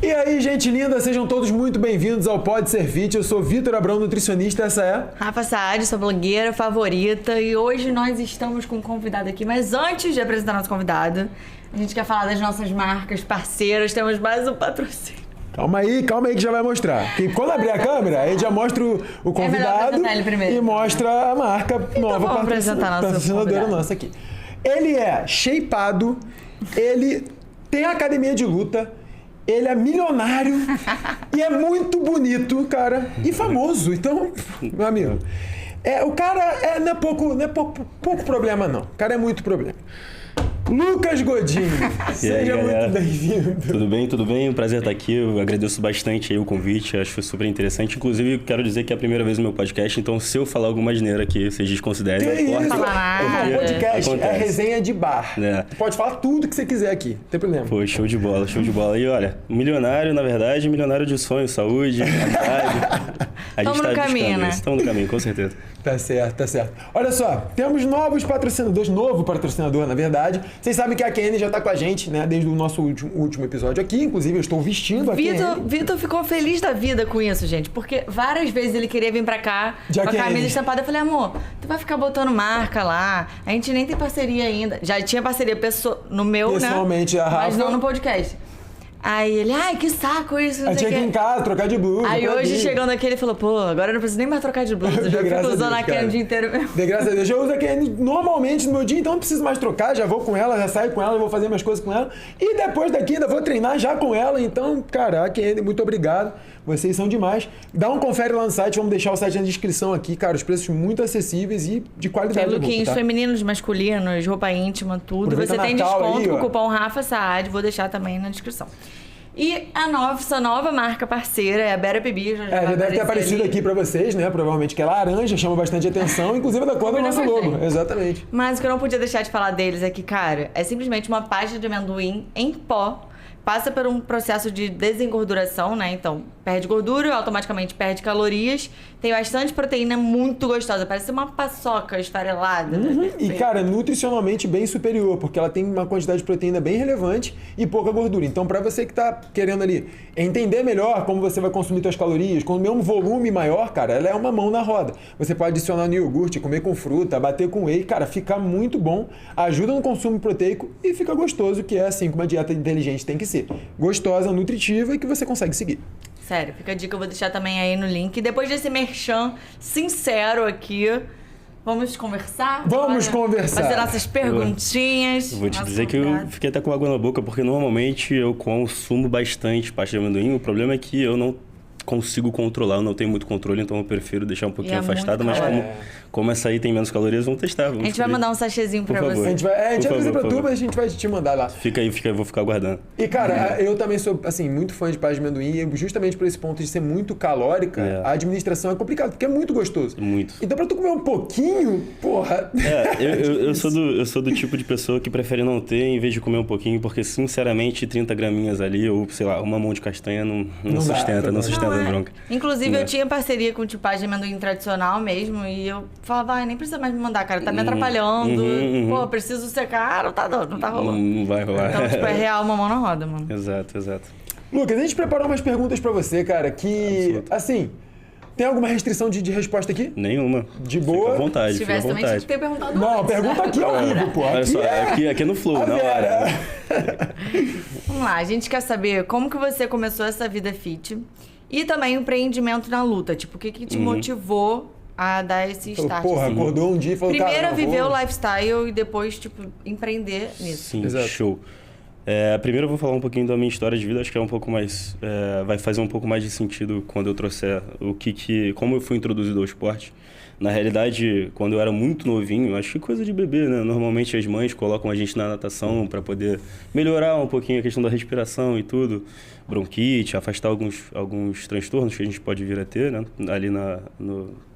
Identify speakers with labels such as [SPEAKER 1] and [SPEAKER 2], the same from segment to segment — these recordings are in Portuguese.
[SPEAKER 1] E aí, gente linda, sejam todos muito bem-vindos ao Pode Ser Fit. Eu sou Vitor Abrão, nutricionista, essa é...
[SPEAKER 2] Rafa Saad, sua blogueira favorita, e hoje nós estamos com um convidado aqui, mas antes de apresentar nosso convidado, a gente quer falar das nossas marcas parceiras, temos mais um patrocínio.
[SPEAKER 1] Calma aí que já vai mostrar. Porque quando abrir a câmera, a gente já mostra o convidado e mostra a marca nova patrocinadora nossa aqui. Ele é shapeado, ele tem academia de luta, ele é milionário e é muito bonito, cara, e famoso. Então, meu amigo, o cara não é pouco problema, não. O cara é muito problema. Lucas Godinho, seja muito bem-vindo.
[SPEAKER 3] Tudo bem? Um prazer estar aqui. Eu agradeço bastante aí o convite, acho super interessante. Inclusive, quero dizer que é a primeira vez no meu podcast, então se eu falar alguma asneira aqui, vocês desconsiderem.
[SPEAKER 1] O podcast é resenha de bar. Tu pode falar tudo que você quiser aqui, não tem problema.
[SPEAKER 3] Pô, show de bola. E olha, milionário, na verdade, milionário de sonhos, saúde, amizade.
[SPEAKER 2] Estamos no caminho, né?
[SPEAKER 3] Estamos no caminho, com certeza.
[SPEAKER 1] Tá certo. Olha só, temos novos patrocinadores, novo patrocinador, na verdade. Vocês sabem que a Kenny já tá com a gente, né, desde o nosso último episódio aqui. Inclusive, eu estou vestindo a Kenny.
[SPEAKER 2] Vitor ficou feliz da vida com isso, gente, porque várias vezes ele queria vir pra cá com a camisa estampada. Eu falei, amor, tu vai ficar botando marca lá, a gente nem tem parceria ainda. Já tinha parceria no meu,
[SPEAKER 1] pessoalmente,
[SPEAKER 2] né?
[SPEAKER 1] A Rafa.
[SPEAKER 2] Mas não no podcast. Aí ele, que saco isso,
[SPEAKER 1] não sei o que. Tinha que ir em casa, trocar de blusa.
[SPEAKER 2] Aí hoje, chegando aqui, ele falou, pô, agora eu não preciso nem mais trocar de blusa, já fico usando a Kenny o dia inteiro mesmo.
[SPEAKER 1] De graças a Deus. Eu uso a Kenny normalmente no meu dia, então não preciso mais trocar, já vou com ela, já saio com ela, vou fazer minhas coisas com ela. E depois daqui ainda vou treinar já com ela, então, cara, a Kenny, muito obrigado. Vocês são demais. Dá um confere lá no site, vamos deixar o site na descrição aqui, cara, os preços muito acessíveis e de qualidade.
[SPEAKER 2] Tem lookinhos femininos, masculinos, roupa íntima, tudo. Você tem desconto aí, com o cupom Rafa Saad, vou deixar também na descrição. E essa nova marca parceira é a Better PB. Já
[SPEAKER 1] deve ter aparecido aqui pra vocês, né? Provavelmente que é laranja, chama bastante atenção, inclusive da cor do nosso logo. Exatamente.
[SPEAKER 2] Mas o que eu não podia deixar de falar deles é que, cara, é simplesmente uma pasta de amendoim em pó. Passa por um processo de desengorduração, né? Então, perde gordura, automaticamente perde calorias. Tem bastante proteína muito gostosa. Parece uma paçoca esfarelada. Né?
[SPEAKER 1] E, cara, nutricionalmente bem superior, porque ela tem uma quantidade de proteína bem relevante e pouca gordura. Então, pra você que tá querendo ali entender melhor como você vai consumir suas calorias, com o mesmo volume maior, cara, ela é uma mão na roda. Você pode adicionar no iogurte, comer com fruta, bater com whey. Cara, fica muito bom, ajuda no consumo proteico e fica gostoso, que é assim que uma dieta inteligente tem que ser. Gostosa, nutritiva e que você consegue seguir.
[SPEAKER 2] Sério, fica a dica, eu vou deixar também aí no link. Depois desse merchan sincero aqui, vamos conversar?
[SPEAKER 1] Vamos conversar.
[SPEAKER 2] Fazer nossas perguntinhas.
[SPEAKER 3] Eu vou te dizer que eu fiquei até com água na boca, porque normalmente eu consumo bastante pasta de amendoim. O problema é que eu não consigo controlar, eu não tenho muito controle, então eu prefiro deixar um pouquinho afastado, mas como essa aí tem menos calorias, vamos testar.
[SPEAKER 2] A gente vai mandar um sachêzinho pra você.
[SPEAKER 1] A gente avisa pra tu, mas a gente vai te mandar lá.
[SPEAKER 3] Fica aí, eu vou ficar aguardando.
[SPEAKER 1] E, cara, eu também sou, assim, muito fã de pasta de amendoim, e justamente por esse ponto de ser muito calórica, a administração é complicada, porque é muito gostoso.
[SPEAKER 3] Muito.
[SPEAKER 1] Então, pra tu comer um pouquinho, porra...
[SPEAKER 3] Eu sou do tipo de pessoa que prefere não ter em vez de comer um pouquinho, porque, sinceramente, 30 graminhas ali, ou, sei lá, uma mão de castanha não sustenta a bronca.
[SPEAKER 2] Inclusive, eu tinha parceria com tipo pasta de amendoim tradicional mesmo, e eu falava, nem precisa mais me mandar, cara, tá me atrapalhando. Pô, preciso secar, não tá rolando.
[SPEAKER 3] Não vai rolar.
[SPEAKER 2] Então, tipo, é real uma mão na roda, mano.
[SPEAKER 3] Exato.
[SPEAKER 1] Lucas, a gente preparou umas perguntas pra você, cara, que, assim, tem alguma restrição de resposta aqui?
[SPEAKER 3] Nenhuma.
[SPEAKER 1] De boa?
[SPEAKER 3] Fica à vontade,
[SPEAKER 2] Se tivesse também, tinha que ter perguntado
[SPEAKER 1] Não,
[SPEAKER 2] antes,
[SPEAKER 1] pergunta aqui ao vivo, pô.
[SPEAKER 3] Olha só, aqui é no flow, na hora.
[SPEAKER 2] Vamos lá, a gente quer saber como que você começou essa vida fit e também o empreendimento na luta. Tipo, o que te motivou a dar esse start?
[SPEAKER 1] Porra,
[SPEAKER 2] assim?
[SPEAKER 1] Acordou um dia e falou,
[SPEAKER 2] primeiro
[SPEAKER 1] cara,
[SPEAKER 2] viver o lifestyle e depois, tipo, empreender nisso.
[SPEAKER 3] Sim, exato. Show. Primeiro eu vou falar um pouquinho da minha história de vida, acho que é um pouco mais... vai fazer um pouco mais de sentido quando eu trouxer como eu fui introduzido ao esporte. Na realidade, quando eu era muito novinho, acho que coisa de bebê, né? Normalmente as mães colocam a gente na natação para poder melhorar um pouquinho a questão da respiração e tudo. Bronquite, afastar alguns transtornos que a gente pode vir a ter, né? Ali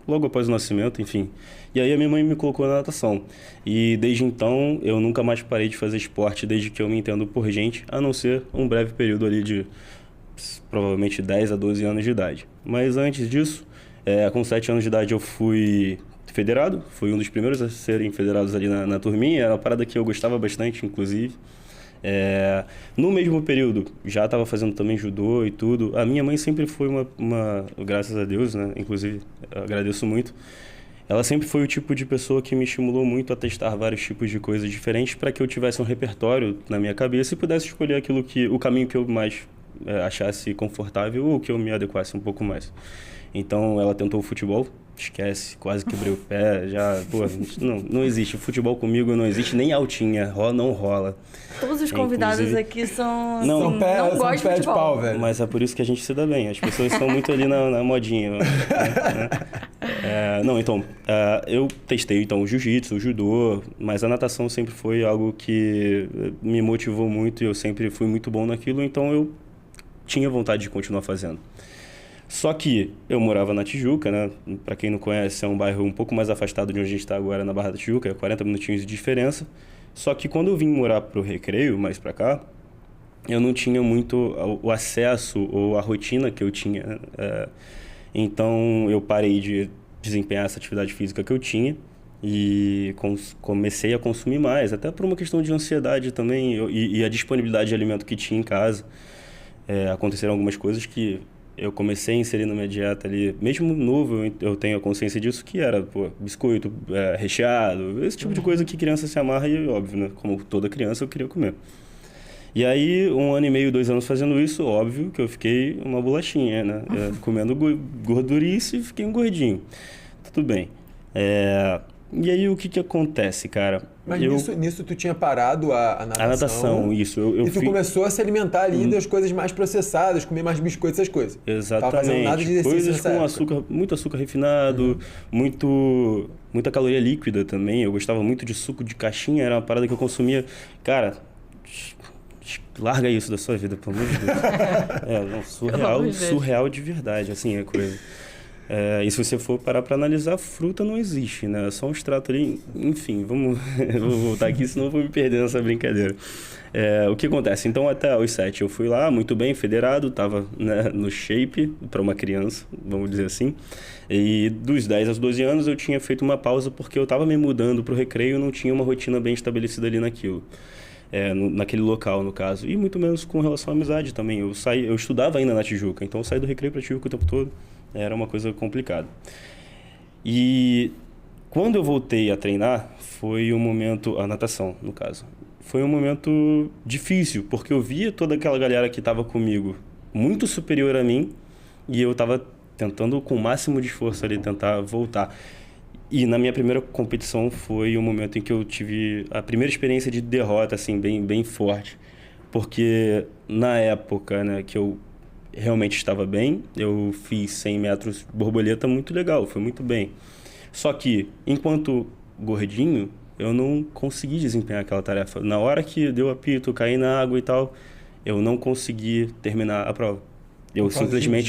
[SPEAKER 3] logo após o nascimento, enfim. E aí a minha mãe me colocou na natação. E desde então, eu nunca mais parei de fazer esporte, desde que eu me entendo por gente, a não ser um breve período ali de provavelmente 10 a 12 anos de idade. Mas antes disso, com 7 anos de idade eu fui federado, fui um dos primeiros a serem federados ali na turminha, era uma parada que eu gostava bastante, inclusive. No mesmo período, já estava fazendo também judô e tudo. A minha mãe sempre foi graças a Deus, né? Inclusive, agradeço muito. Ela sempre foi o tipo de pessoa que me estimulou muito a testar vários tipos de coisas diferentes para que eu tivesse um repertório na minha cabeça e pudesse escolher o caminho que eu mais achasse confortável ou que eu me adequasse um pouco mais. Então, ela tentou o futebol. Esquece, quase quebrei o pé, já, pô, não existe, futebol comigo não existe, nem altinha, não rola.
[SPEAKER 2] Todos os convidados aqui são
[SPEAKER 1] não gostam de futebol. Pau, velho.
[SPEAKER 3] Mas é por isso que a gente se dá bem, as pessoas estão muito ali na modinha. Né? Eu testei então o jiu-jitsu, o judô, mas a natação sempre foi algo que me motivou muito e eu sempre fui muito bom naquilo, então eu tinha vontade de continuar fazendo. Só que eu morava na Tijuca, né? Para quem não conhece, é um bairro um pouco mais afastado de onde a gente está agora, na Barra da Tijuca, é 40 minutinhos de diferença. Só que quando eu vim morar pro Recreio, mais para cá, eu não tinha muito o acesso ou a rotina que eu tinha. Então eu parei de desempenhar essa atividade física que eu tinha e comecei a consumir mais, até por uma questão de ansiedade também e a disponibilidade de alimento que tinha em casa. Aconteceram algumas coisas que eu comecei a inserir na minha dieta ali, mesmo novo, eu tenho a consciência disso, que era, biscoito recheado, esse tipo de coisa que criança se amarra e, óbvio, né? Como toda criança, eu queria comer. E aí, 1 ano e meio, 2 anos fazendo isso, óbvio que eu fiquei uma bolachinha, né? Comendo gordurice e fiquei um gordinho. Tudo bem. E aí, o que acontece, cara?
[SPEAKER 1] Mas nisso tu tinha parado a natação? A
[SPEAKER 3] natação, isso.
[SPEAKER 1] E tu começou a se alimentar ali das coisas mais processadas, comer mais biscoitos, essas coisas.
[SPEAKER 3] Exatamente.
[SPEAKER 1] Tava fazendo nada de exercício
[SPEAKER 3] coisas com açúcar, muito açúcar refinado, muita caloria líquida também. Eu gostava muito de suco de caixinha, era uma parada que eu consumia. Cara, larga isso da sua vida, pelo amor de Deus. Surreal de verdade, assim, a coisa. E se você for parar para analisar, fruta não existe, né? É só um extrato ali. Enfim, vou voltar aqui, senão eu vou me perder nessa brincadeira. O que acontece? Então, até os 7 eu fui lá, muito bem, federado, estava, né, no shape para uma criança, vamos dizer assim. E dos 10 aos 12 anos eu tinha feito uma pausa porque eu estava me mudando para o Recreio e não tinha uma rotina bem estabelecida ali naquilo. Naquele local, no caso. E muito menos com relação à amizade também. Eu estudava ainda na Tijuca, então eu saí do Recreio para Tijuca o tempo todo. Era uma coisa complicada. E quando eu voltei a treinar, foi um momento... A natação, no caso. Foi um momento difícil, porque eu via toda aquela galera que estava comigo muito superior a mim e eu estava tentando com o máximo de esforço ali tentar voltar. E na minha primeira competição foi um momento em que eu tive a primeira experiência de derrota, assim, bem forte. Porque na época, né, que eu realmente estava bem, eu fiz 100 metros borboleta muito legal, foi muito bem. Só que, enquanto gordinho, eu não consegui desempenhar aquela tarefa. Na hora que deu apito, caí na água e tal, eu não consegui terminar a prova. Eu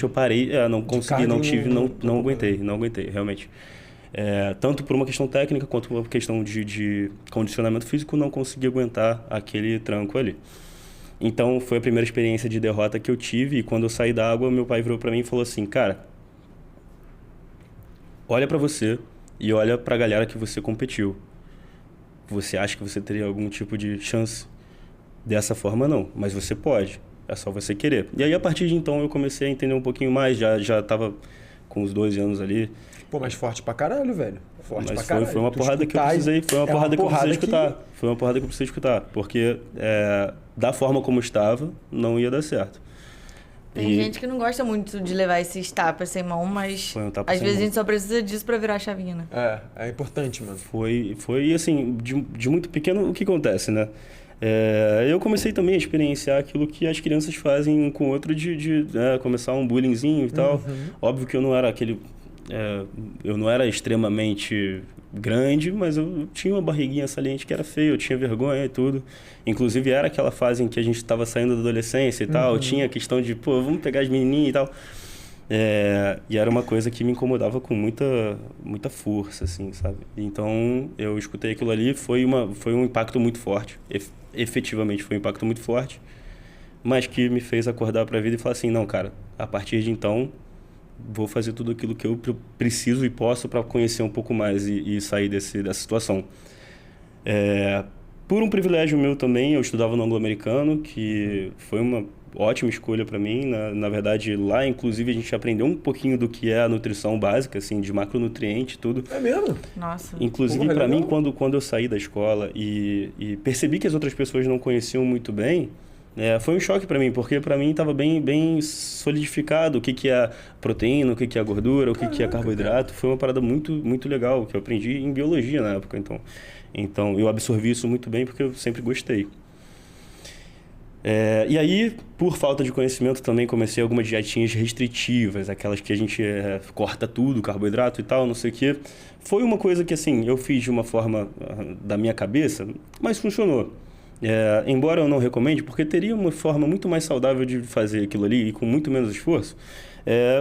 [SPEAKER 3] parei, não consegui, não aguentei, realmente. Tanto por uma questão técnica quanto por uma questão de condicionamento físico, não consegui aguentar aquele tranco ali. Então, foi a primeira experiência de derrota que eu tive. E quando eu saí da água, meu pai virou para mim e falou assim: cara, olha para você e olha para a galera que você competiu. Você acha que você teria algum tipo de chance? Dessa forma, não. Mas você pode. É só você querer. E aí, a partir de então, eu comecei a entender um pouquinho mais. Já tava com os 12 anos ali.
[SPEAKER 1] Pô, mas forte pra caralho, velho. Forte pra caralho.
[SPEAKER 3] Foi uma porrada que eu precisei. Foi uma porrada que eu precisei escutar. Foi uma porrada que eu precisei escutar. Porque da forma como estava, não ia dar certo.
[SPEAKER 2] Tem gente que não gosta muito de levar esses tapas sem mão, mas às vezes a gente só precisa disso pra virar a chavinha, né?
[SPEAKER 1] É importante, mano.
[SPEAKER 3] Foi assim, de muito pequeno, o que acontece, né? Eu comecei também a experienciar aquilo que as crianças fazem um com o outro de começar um bullyingzinho e tal. Óbvio que eu não era eu não era extremamente grande, mas eu tinha uma barriguinha saliente que era feia, eu tinha vergonha e tudo. Inclusive era aquela fase em que a gente estava saindo da adolescência e tal, tinha a questão de, vamos pegar as menininhas e tal. E era uma coisa que me incomodava com muita força, assim, sabe? Então, eu escutei aquilo ali, foi um impacto muito forte. Efetivamente foi um impacto muito forte, mas que me fez acordar para a vida e falar assim, não, cara, a partir de então, vou fazer tudo aquilo que eu preciso e posso para conhecer um pouco mais e sair dessa situação. Por um privilégio meu também, eu estudava no anglo-americano, que foi uma ótima escolha para mim. Na verdade, lá, inclusive, a gente aprendeu um pouquinho do que é a nutrição básica, assim, de macronutriente e tudo.
[SPEAKER 1] É mesmo?
[SPEAKER 2] Nossa.
[SPEAKER 3] Inclusive, para mim, quando eu saí da escola e percebi que as outras pessoas não conheciam muito bem, foi um choque para mim, porque para mim estava bem solidificado o que é proteína, o que é gordura, o que é carboidrato. Foi uma parada muito, muito legal, que eu aprendi em biologia na época, então eu absorvi isso muito bem porque eu sempre gostei. E aí, por falta de conhecimento, também comecei algumas dietinhas restritivas, aquelas que a gente corta tudo, carboidrato e tal, não sei o quê. Foi uma coisa que, assim, eu fiz de uma forma da minha cabeça, mas funcionou. Embora eu não recomende, porque teria uma forma muito mais saudável de fazer aquilo ali e com muito menos esforço,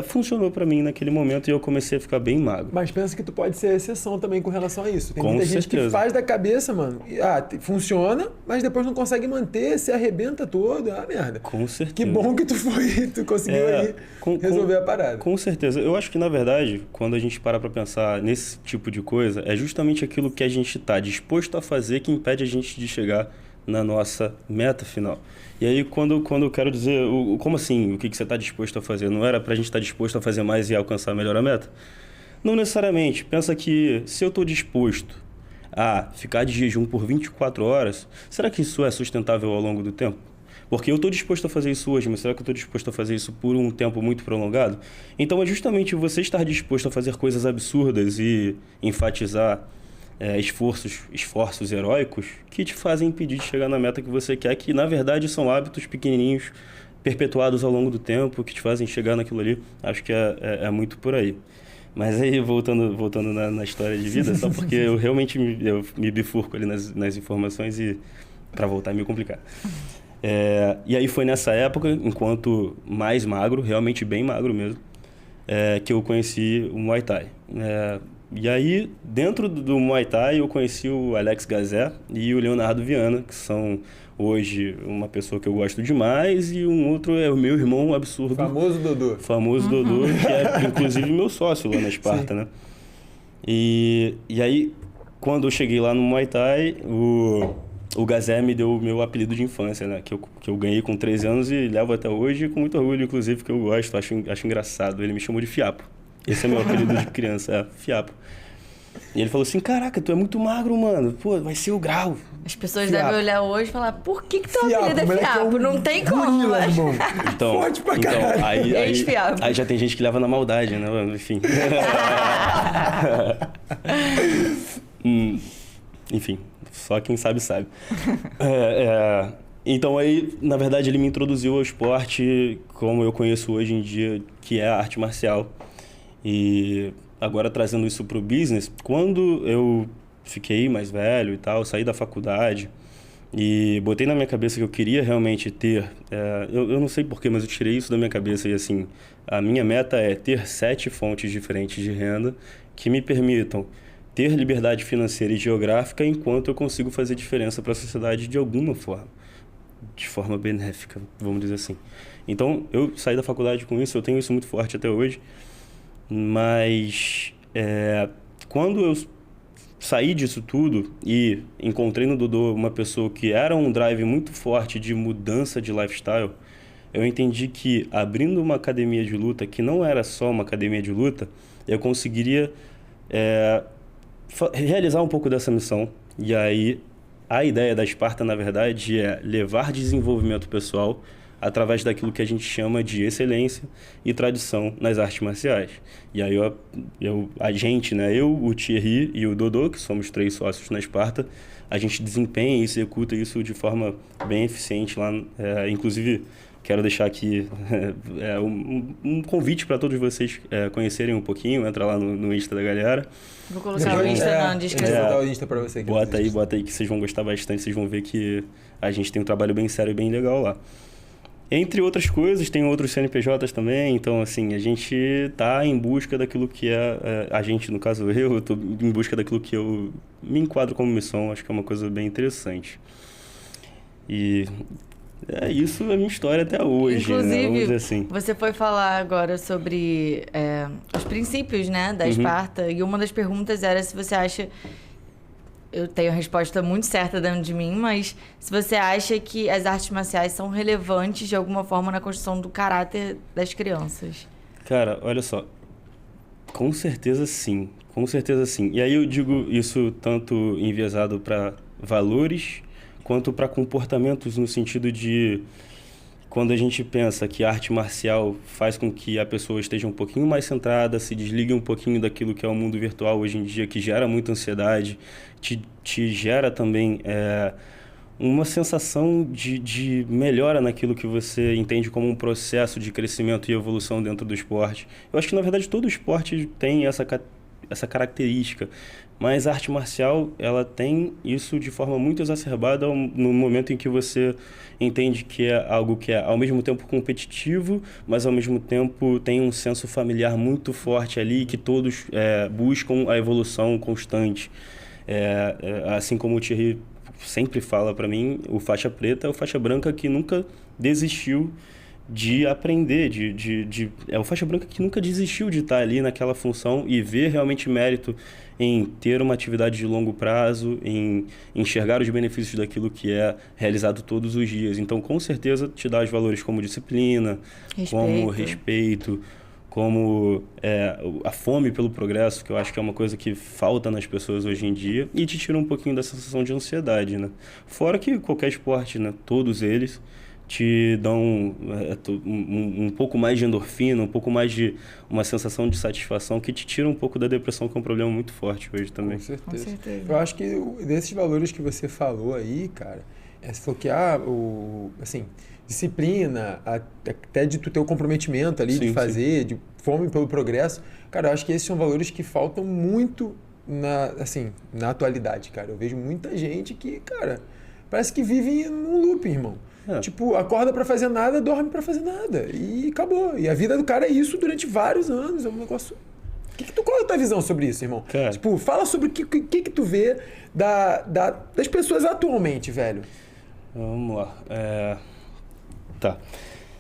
[SPEAKER 3] funcionou pra mim naquele momento e eu comecei a ficar bem magro.
[SPEAKER 1] Mas pensa que tu pode ser exceção também com relação a isso. Tem
[SPEAKER 3] com
[SPEAKER 1] muita
[SPEAKER 3] certeza.
[SPEAKER 1] gente que faz da cabeça, mano, funciona, mas depois não consegue manter, se arrebenta todo, merda.
[SPEAKER 3] Com certeza.
[SPEAKER 1] Que bom que tu conseguiu aí resolver a parada.
[SPEAKER 3] Com certeza. Eu acho que, na verdade, quando a gente para pra pensar nesse tipo de coisa, é justamente aquilo que a gente tá disposto a fazer que impede a gente de chegar na nossa meta final. E aí, quando eu quero dizer, como assim, o que você está disposto a fazer? Não era para a gente estar disposto a fazer mais e alcançar melhor a meta? Não necessariamente. Pensa que se eu estou disposto a ficar de jejum por 24 horas, será que isso é sustentável ao longo do tempo? Porque eu estou disposto a fazer isso hoje, mas será que eu estou disposto a fazer isso por um tempo muito prolongado? Então, é justamente você estar disposto a fazer coisas absurdas e enfatizar esforços heróicos que te fazem impedir de chegar na meta que você quer, que na verdade são hábitos pequenininhos, perpetuados ao longo do tempo, que te fazem chegar naquilo ali. Acho que é muito por aí. Mas aí, voltando na história de vida, só porque eu realmente me bifurco ali nas informações e para voltar a me complicar. E aí foi nessa época, enquanto mais magro, realmente bem magro mesmo, que eu conheci o Muay Thai. E aí, dentro do Muay Thai, eu conheci o Alex Gazé e o Leonardo Viana, que são hoje uma pessoa que eu gosto demais, e um outro é o meu irmão absurdo.
[SPEAKER 1] Famoso Dodô.
[SPEAKER 3] Famoso Dodô, que é inclusive meu sócio lá na Esparta, né? E aí, quando eu cheguei lá no Muay Thai, o Gazé me deu o meu apelido de infância, né? Que eu ganhei com 13 anos e levo até hoje com muito orgulho, inclusive, que eu gosto, acho engraçado. Ele me chamou de Fiapo. Esse é meu apelido de criança, Fiapo. E ele falou assim, caraca, tu é muito magro, mano. Pô, vai ser o grau.
[SPEAKER 2] As pessoas
[SPEAKER 1] Fiapo.
[SPEAKER 2] devem olhar hoje e falar, por que teu apelido é Fiapo? Não tem como, mas...
[SPEAKER 3] Então,
[SPEAKER 1] forte pra caralho.
[SPEAKER 3] Aí já tem gente que leva na maldade, né? Enfim. Enfim, só quem sabe, sabe. Então aí, na verdade, ele me introduziu ao esporte como eu conheço hoje em dia, que é a arte marcial. E agora trazendo isso para o business, quando eu fiquei mais velho e tal, saí da faculdade e botei na minha cabeça que eu queria realmente ter, eu não sei porquê, mas eu tirei isso da minha cabeça e assim, a minha meta é ter 7 fontes diferentes de renda que me permitam ter liberdade financeira e geográfica enquanto eu consigo fazer diferença para a sociedade de alguma forma, de forma benéfica, vamos dizer assim. Então, eu saí da faculdade com isso, eu tenho isso muito forte até hoje. Mas quando eu saí disso tudo e encontrei no Dodô uma pessoa que era um drive muito forte de mudança de lifestyle, eu entendi que abrindo uma academia de luta, que não era só uma academia de luta, eu conseguiria realizar um pouco dessa missão. E aí a ideia da Esparta, na verdade, é levar desenvolvimento pessoal através daquilo que a gente chama de excelência e tradição nas artes marciais. E aí a gente, né, o Thierry e o Dodô, que somos 3 sócios na Esparta, a gente desempenha e executa isso de forma bem eficiente lá. Inclusive, quero deixar aqui um convite para todos vocês conhecerem um pouquinho, entra lá no Insta da galera.
[SPEAKER 2] Vou colocar o Insta na descrição.
[SPEAKER 1] Vou botar o Insta para você.
[SPEAKER 3] Bota aí que vocês vão gostar bastante, vocês vão ver que a gente tem um trabalho bem sério e bem legal lá. Entre outras coisas, tem outros CNPJs também, então assim, a gente está em busca daquilo que a gente, no caso eu estou em busca daquilo que eu me enquadro como missão, acho que é uma coisa bem interessante. E isso é a minha história até hoje,
[SPEAKER 2] inclusive,
[SPEAKER 3] né? Vamos dizer assim.
[SPEAKER 2] Você foi falar agora sobre os princípios, né, da Esparta, e uma das perguntas era se você acha... eu tenho a resposta muito certa dentro de mim, mas se você acha que as artes marciais são relevantes de alguma forma na construção do caráter das crianças.
[SPEAKER 3] Cara, olha só. Com certeza sim. Com certeza sim. E aí eu digo isso tanto enviesado para valores quanto para comportamentos, no sentido de quando a gente pensa que a arte marcial faz com que a pessoa esteja um pouquinho mais centrada, se desligue um pouquinho daquilo que é o mundo virtual hoje em dia, que gera muita ansiedade, te gera também uma sensação de melhora naquilo que você entende como um processo de crescimento e evolução dentro do esporte. Eu acho que, na verdade, todo esporte tem essa característica, mas a arte marcial, ela tem isso de forma muito exacerbada no momento em que você entende que é algo que é ao mesmo tempo competitivo, mas ao mesmo tempo tem um senso familiar muito forte ali, que todos buscam a evolução constante. Assim como o Thierry sempre fala para mim, o faixa preta é o faixa branca que nunca desistiu de aprender, é o faixa branca que nunca desistiu de estar ali naquela função e ver realmente mérito em ter uma atividade de longo prazo, em enxergar os benefícios daquilo que é realizado todos os dias. Então, com certeza, te dá os valores como disciplina, como respeito, como a fome pelo progresso, que eu acho que é uma coisa que falta nas pessoas hoje em dia, e te tira um pouquinho da sensação de ansiedade, né? Fora que qualquer esporte, né, todos eles te dão um pouco mais de endorfina, um pouco mais de uma sensação de satisfação que te tira um pouco da depressão, que é um problema muito forte hoje também.
[SPEAKER 1] Com certeza. Eu acho que desses valores que você falou aí, cara, você falou que assim, disciplina, até de tu ter o comprometimento ali, de fazer, de fome pelo progresso, cara, eu acho que esses são valores que faltam muito na atualidade, cara. Eu vejo muita gente que, cara, parece que vive num loop, irmão. Tipo, acorda pra fazer nada, dorme pra fazer nada. E acabou. E a vida do cara é isso durante vários anos. É um negócio... Qual é a tua visão sobre isso, irmão?
[SPEAKER 3] Cara.
[SPEAKER 1] Tipo, fala sobre o que tu vê das pessoas atualmente, velho.
[SPEAKER 3] Vamos lá. Tá.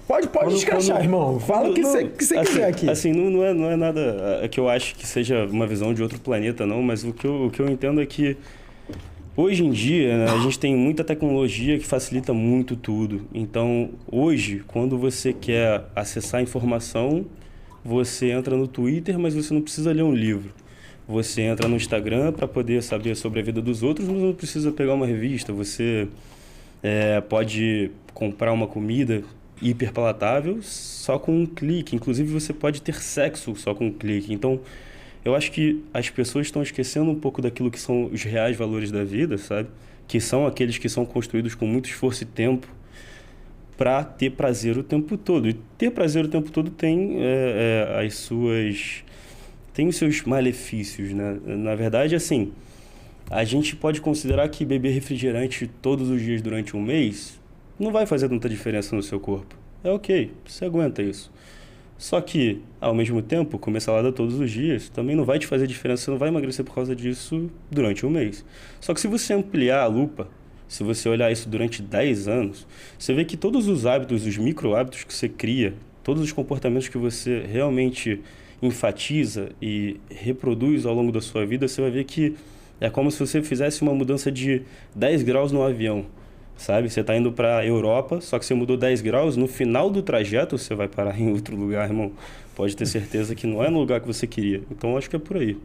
[SPEAKER 1] Pode escrachar, irmão. Fala o que você quiser aqui.
[SPEAKER 3] Assim, não é nada que eu acho que seja uma visão de outro planeta, não. Mas o que eu entendo é que hoje em dia, né, a gente tem muita tecnologia que facilita muito tudo. Então, hoje, quando você quer acessar informação, você entra no Twitter, mas você não precisa ler um livro. Você entra no Instagram para poder saber sobre a vida dos outros, mas não precisa pegar uma revista. Você pode comprar uma comida hiper palatável só com um clique. Inclusive, você pode ter sexo só com um clique. Então, eu acho que as pessoas estão esquecendo um pouco daquilo que são os reais valores da vida, sabe? Que são aqueles que são construídos com muito esforço e tempo para ter prazer o tempo todo. E ter prazer o tempo todo tem tem os seus malefícios, né? Na verdade, assim, a gente pode considerar que beber refrigerante todos os dias durante um mês não vai fazer tanta diferença no seu corpo. É ok, você aguenta isso. Só que, ao mesmo tempo, comer salada todos os dias também não vai te fazer diferença, você não vai emagrecer por causa disso durante um mês. Só que se você ampliar a lupa, se você olhar isso durante 10 anos, você vê que todos os hábitos, os micro hábitos que você cria, todos os comportamentos que você realmente enfatiza e reproduz ao longo da sua vida, você vai ver que é como se você fizesse uma mudança de 10 graus no avião. Sabe? Você está indo para a Europa, só que você mudou 10 graus, no final do trajeto você vai parar em outro lugar, irmão. Pode ter certeza que não é no lugar que você queria. Então, acho que é por aí.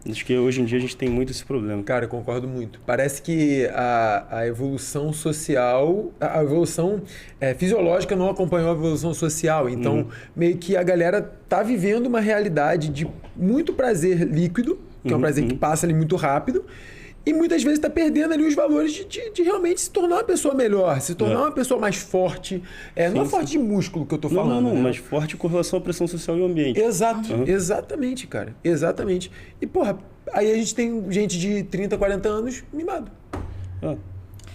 [SPEAKER 3] Acho que hoje em dia a gente tem muito esse problema.
[SPEAKER 1] Cara, eu concordo muito. Parece que a evolução social, a evolução fisiológica não acompanhou a evolução social. Então, meio que a galera tá vivendo uma realidade de muito prazer líquido, que é um prazer que passa ali muito rápido, e muitas vezes está perdendo ali os valores de realmente se tornar uma pessoa melhor, se tornar uma pessoa mais forte. Não é forte de músculo que eu tô falando.
[SPEAKER 3] Não, mas forte com relação à pressão social e ao ambiente.
[SPEAKER 1] Exato, exatamente, cara. Exatamente. E, porra, aí a gente tem gente de 30, 40 anos mimado.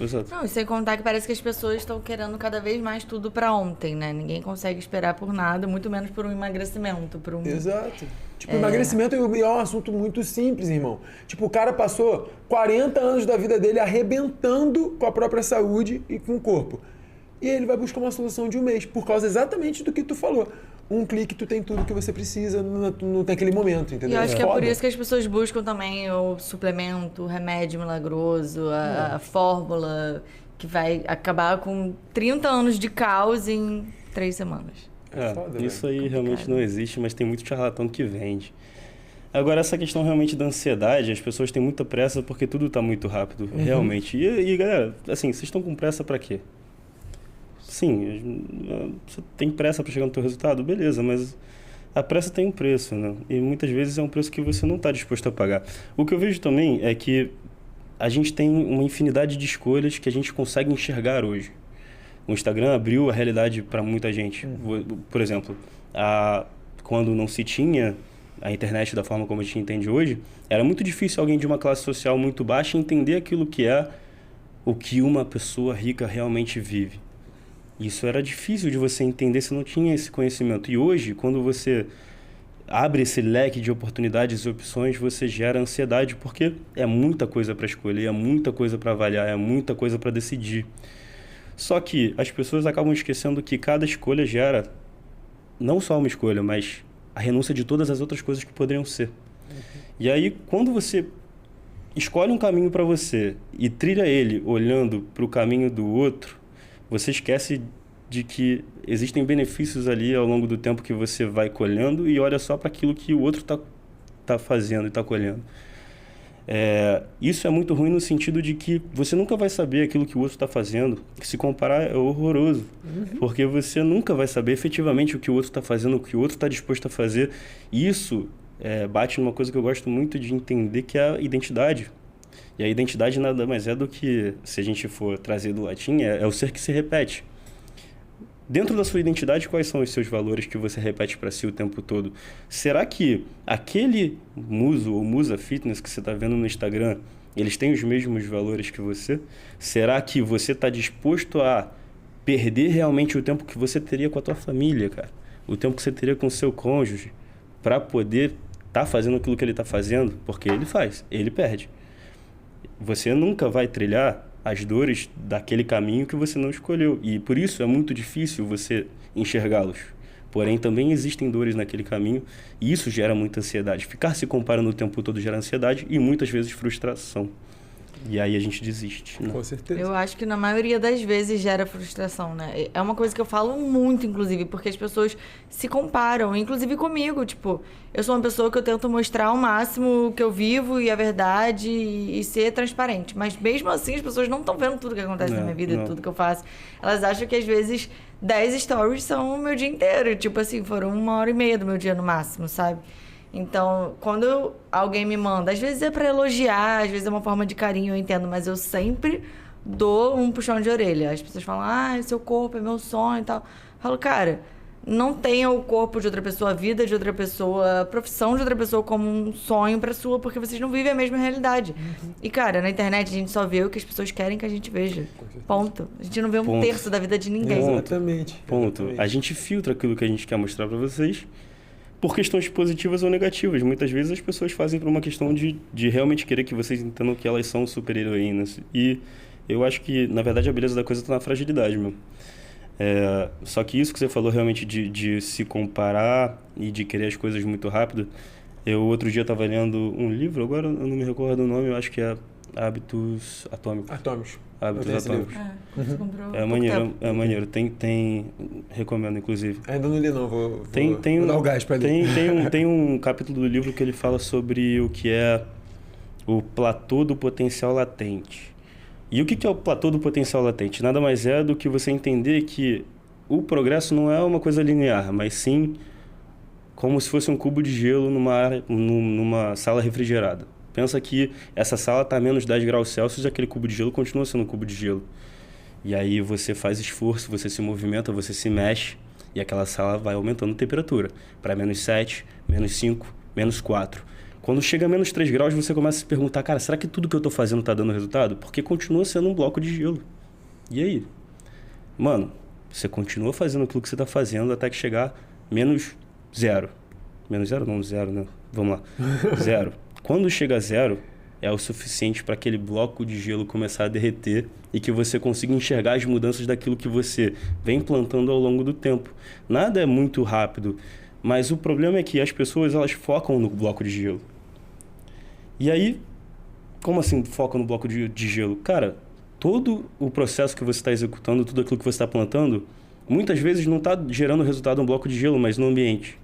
[SPEAKER 3] Exato.
[SPEAKER 2] Não, e sem contar que parece que as pessoas estão querendo cada vez mais tudo pra ontem, né? Ninguém consegue esperar por nada, muito menos por um emagrecimento.
[SPEAKER 1] Exato. Tipo, emagrecimento é um assunto muito simples, irmão. Tipo, o cara passou 40 anos da vida dele arrebentando com a própria saúde e com o corpo. e ele vai buscar uma solução de um mês, por causa exatamente do que tu falou. Um clique, tu tem tudo que você precisa naquele momento, entendeu?
[SPEAKER 2] E eu acho que é por isso que as pessoas buscam também o suplemento, o remédio milagroso, a fórmula, que vai acabar com 30 anos de caos em 3 semanas.
[SPEAKER 3] Isso aí realmente não existe, mas tem muito charlatão que vende. Agora, essa questão realmente da ansiedade, as pessoas têm muita pressa porque tudo está muito rápido, realmente. E, galera, assim, vocês estão com pressa para quê? Sim, você tem pressa para chegar no teu resultado? Beleza, mas a pressa tem um preço, né? E muitas vezes é um preço que você não está disposto a pagar. O que eu vejo também é que a gente tem uma infinidade de escolhas que a gente consegue enxergar hoje. O Instagram abriu a realidade para muita gente. Por exemplo, quando não se tinha a internet da forma como a gente entende hoje, era muito difícil alguém de uma classe social muito baixa entender aquilo que é o que uma pessoa rica realmente vive. Isso era difícil de você entender se não tinha esse conhecimento. E hoje, quando você abre esse leque de oportunidades e opções, você gera ansiedade, porque é muita coisa para escolher, é muita coisa para avaliar, é muita coisa para decidir. Só que as pessoas acabam esquecendo que cada escolha gera não só uma escolha, mas a renúncia de todas as outras coisas que poderiam ser. E aí, quando você escolhe um caminho para você e trilha ele olhando para o caminho do outro, você esquece de que existem benefícios ali ao longo do tempo que você vai colhendo e olha só para aquilo que o outro tá fazendo e está colhendo. Isso é muito ruim no sentido de que você nunca vai saber aquilo que o outro está fazendo. Se comparar é horroroso, porque você nunca vai saber efetivamente o que o outro está fazendo, o que o outro está disposto a fazer. E isso bate numa coisa que eu gosto muito de entender, que é a identidade. E a identidade nada mais é do que, se a gente for trazer do latim, é o ser que se repete. Dentro da sua identidade, quais são os seus valores que você repete para si o tempo todo? Será que aquele muso ou musa fitness que você está vendo no Instagram, eles têm os mesmos valores que você? Será que você está disposto a perder realmente o tempo que você teria com a tua família, cara? O tempo que você teria com o seu cônjuge, para poder estar fazendo aquilo que ele está fazendo? Porque ele faz, ele perde. Você nunca vai trilhar as dores daquele caminho que você não escolheu. E por isso é muito difícil você enxergá-los. Porém, também existem dores naquele caminho e isso gera muita ansiedade. Ficar se comparando o tempo todo gera ansiedade e muitas vezes frustração. E aí a gente desiste, né?
[SPEAKER 1] Com certeza.
[SPEAKER 2] Eu acho que na maioria das vezes gera frustração, né? É uma coisa que eu falo muito, inclusive, porque as pessoas se comparam, inclusive comigo. Tipo, eu sou uma pessoa que eu tento mostrar ao máximo o que eu vivo e a verdade e ser transparente. Mas mesmo assim, as pessoas não estão vendo tudo que acontece na minha vida e tudo que eu faço. Elas acham que às vezes 10 stories são o meu dia inteiro. Tipo assim, foram 1h30 do meu dia no máximo, sabe? Então, quando alguém me manda, às vezes é pra elogiar, às vezes é uma forma de carinho, eu entendo, mas eu sempre dou um puxão de orelha. As pessoas falam, seu corpo é meu sonho e tal. Eu falo, cara, não tenha o corpo de outra pessoa, a vida de outra pessoa, a profissão de outra pessoa como um sonho pra sua, porque vocês não vivem a mesma realidade. E, cara, na internet a gente só vê o que as pessoas querem que a gente veja. Ponto. A gente não vê um terço da vida de ninguém.
[SPEAKER 1] Exatamente.
[SPEAKER 3] Ponto. A gente filtra aquilo que a gente quer mostrar pra vocês por questões positivas ou negativas. Muitas vezes as pessoas fazem por uma questão de realmente querer que vocês entendam que elas são super-heroínas. E eu acho que, na verdade, a beleza da coisa está na fragilidade mesmo. Só que isso que você falou realmente de se comparar e de querer as coisas muito rápido. Eu outro dia estava lendo um livro, agora eu não me recordo o nome, eu acho que é Hábitos Atômicos. Hábitos Atômicos. É maneiro. Recomendo, inclusive.
[SPEAKER 1] Ainda não li, não. Vou
[SPEAKER 3] dar o gás pra ler. Tem um capítulo do livro que ele fala sobre o que é o platô do potencial latente. E o que é o platô do potencial latente? Nada mais é do que você entender que o progresso não é uma coisa linear, mas sim como se fosse um cubo de gelo numa sala refrigerada. Pensa que essa sala está a menos 10 graus Celsius e aquele cubo de gelo continua sendo um cubo de gelo. E aí você faz esforço, você se movimenta, você se mexe e aquela sala vai aumentando a temperatura para menos 7, menos 5, menos 4. Quando chega a menos 3 graus, você começa a se perguntar, cara, será que tudo que eu estou fazendo está dando resultado? Porque continua sendo um bloco de gelo. E aí? Mano, você continua fazendo aquilo que você está fazendo até que chegar menos 0. Menos 0? Não, 0, né? Vamos lá. 0. Quando chega a 0, é o suficiente para aquele bloco de gelo começar a derreter e que você consiga enxergar as mudanças daquilo que você vem plantando ao longo do tempo. Nada é muito rápido, mas o problema é que as pessoas elas focam no bloco de gelo. E aí, como assim focam no bloco de gelo? Cara, todo o processo que você está executando, tudo aquilo que você está plantando, muitas vezes não está gerando resultado no bloco de gelo, mas no ambiente.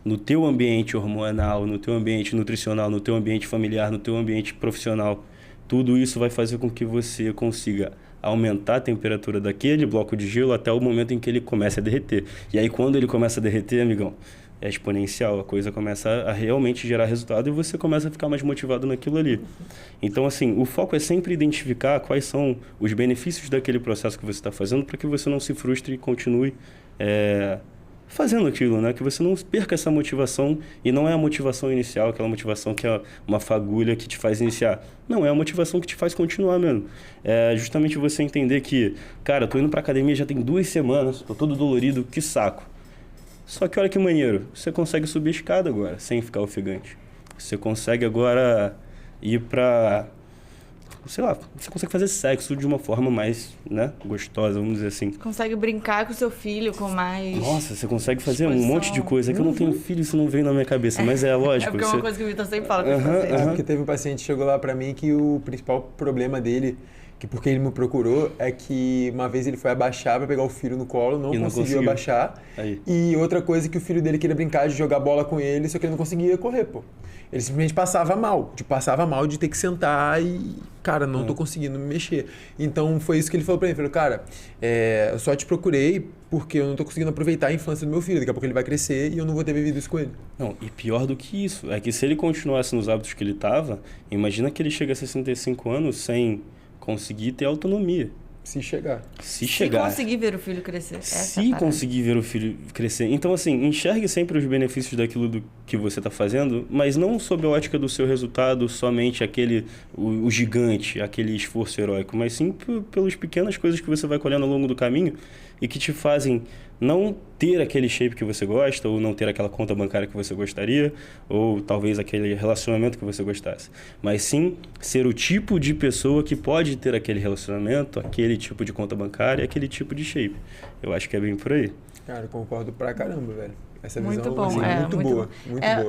[SPEAKER 3] No teu ambiente hormonal, no teu ambiente nutricional, no teu ambiente familiar, no teu ambiente profissional. Tudo isso vai fazer com que você consiga aumentar a temperatura daquele bloco de gelo até o momento em que ele comece a derreter. E aí, quando ele começa a derreter, amigão, é exponencial. A coisa começa a realmente gerar resultado e você começa a ficar mais motivado naquilo ali. Então, assim, o foco é sempre identificar quais são os benefícios daquele processo que você está fazendo para que você não se frustre e continue fazendo aquilo, né? Que você não perca essa motivação e não é a motivação inicial, aquela motivação que é uma fagulha que te faz iniciar. Não, é a motivação que te faz continuar mesmo. É justamente você entender que, cara, tô indo pra academia já tem 2 semanas, tô todo dolorido, que saco. Só que olha que maneiro, você consegue subir a escada agora, sem ficar ofegante. Você consegue agora ir pra... sei lá, você consegue fazer sexo de uma forma mais, né, gostosa, vamos dizer assim.
[SPEAKER 2] Consegue brincar com seu filho com mais...
[SPEAKER 3] Nossa, você consegue fazer um monte de coisa. É que eu não tenho filho, isso não veio na minha cabeça, mas é lógico.
[SPEAKER 2] É porque é uma coisa que o Vitor sempre fala pra fazer.
[SPEAKER 1] É porque teve um paciente que chegou lá pra mim que o principal problema dele, que porque ele me procurou, é que uma vez ele foi abaixar pra pegar o filho no colo, não conseguiu abaixar.
[SPEAKER 3] Aí.
[SPEAKER 1] E outra coisa que o filho dele queria brincar de jogar bola com ele, só que ele não conseguia correr, pô. Ele simplesmente passava mal de ter que sentar e, cara, não tô conseguindo me mexer. Então foi isso que ele falou pra mim, ele falou, cara, eu só te procurei porque eu não tô conseguindo aproveitar a infância do meu filho, daqui a pouco ele vai crescer e eu não vou ter vivido isso com ele.
[SPEAKER 3] Não, e pior do que isso, é que se ele continuasse nos hábitos que ele tava, imagina que ele chega a 65 anos sem conseguir ter autonomia.
[SPEAKER 1] Se chegar.
[SPEAKER 3] Se
[SPEAKER 2] conseguir ver o filho crescer.
[SPEAKER 3] Se conseguir ver o filho crescer. Então, assim, enxergue sempre os benefícios daquilo que você está fazendo, mas não sob a ótica do seu resultado, somente o gigante, aquele esforço heróico, mas sim pelas pequenas coisas que você vai colhendo ao longo do caminho e que te fazem não ter aquele shape que você gosta, ou não ter aquela conta bancária que você gostaria, ou talvez aquele relacionamento que você gostasse. Mas sim ser o tipo de pessoa que pode ter aquele relacionamento, aquele tipo de conta bancária, aquele tipo de shape. Eu acho que é bem por aí.
[SPEAKER 1] Cara, eu concordo pra caramba, velho. Essa
[SPEAKER 2] muito
[SPEAKER 1] visão
[SPEAKER 2] bom,
[SPEAKER 1] assim, muito boa.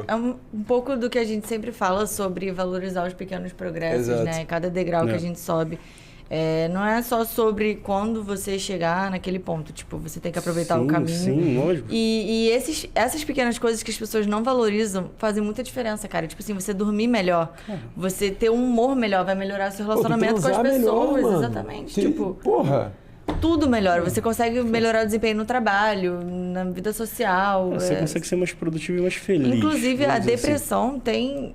[SPEAKER 2] É um pouco do que a gente sempre fala sobre valorizar os pequenos progressos,
[SPEAKER 1] Exato.
[SPEAKER 2] né? Cada degrau que a gente sobe. Não é só sobre quando você chegar naquele ponto. Tipo, você tem que aproveitar o caminho.
[SPEAKER 3] Sim, lógico.
[SPEAKER 2] E essas pequenas coisas que as pessoas não valorizam fazem muita diferença, cara. Tipo assim, você dormir melhor, você ter um humor melhor, vai melhorar seu relacionamento com as pessoas.
[SPEAKER 1] Melhor,
[SPEAKER 2] exatamente. Tipo,
[SPEAKER 1] porra!
[SPEAKER 2] Tudo melhora. Você consegue melhorar o desempenho no trabalho, na vida social.
[SPEAKER 3] Você consegue ser mais produtivo e mais feliz.
[SPEAKER 2] Inclusive, a depressão tem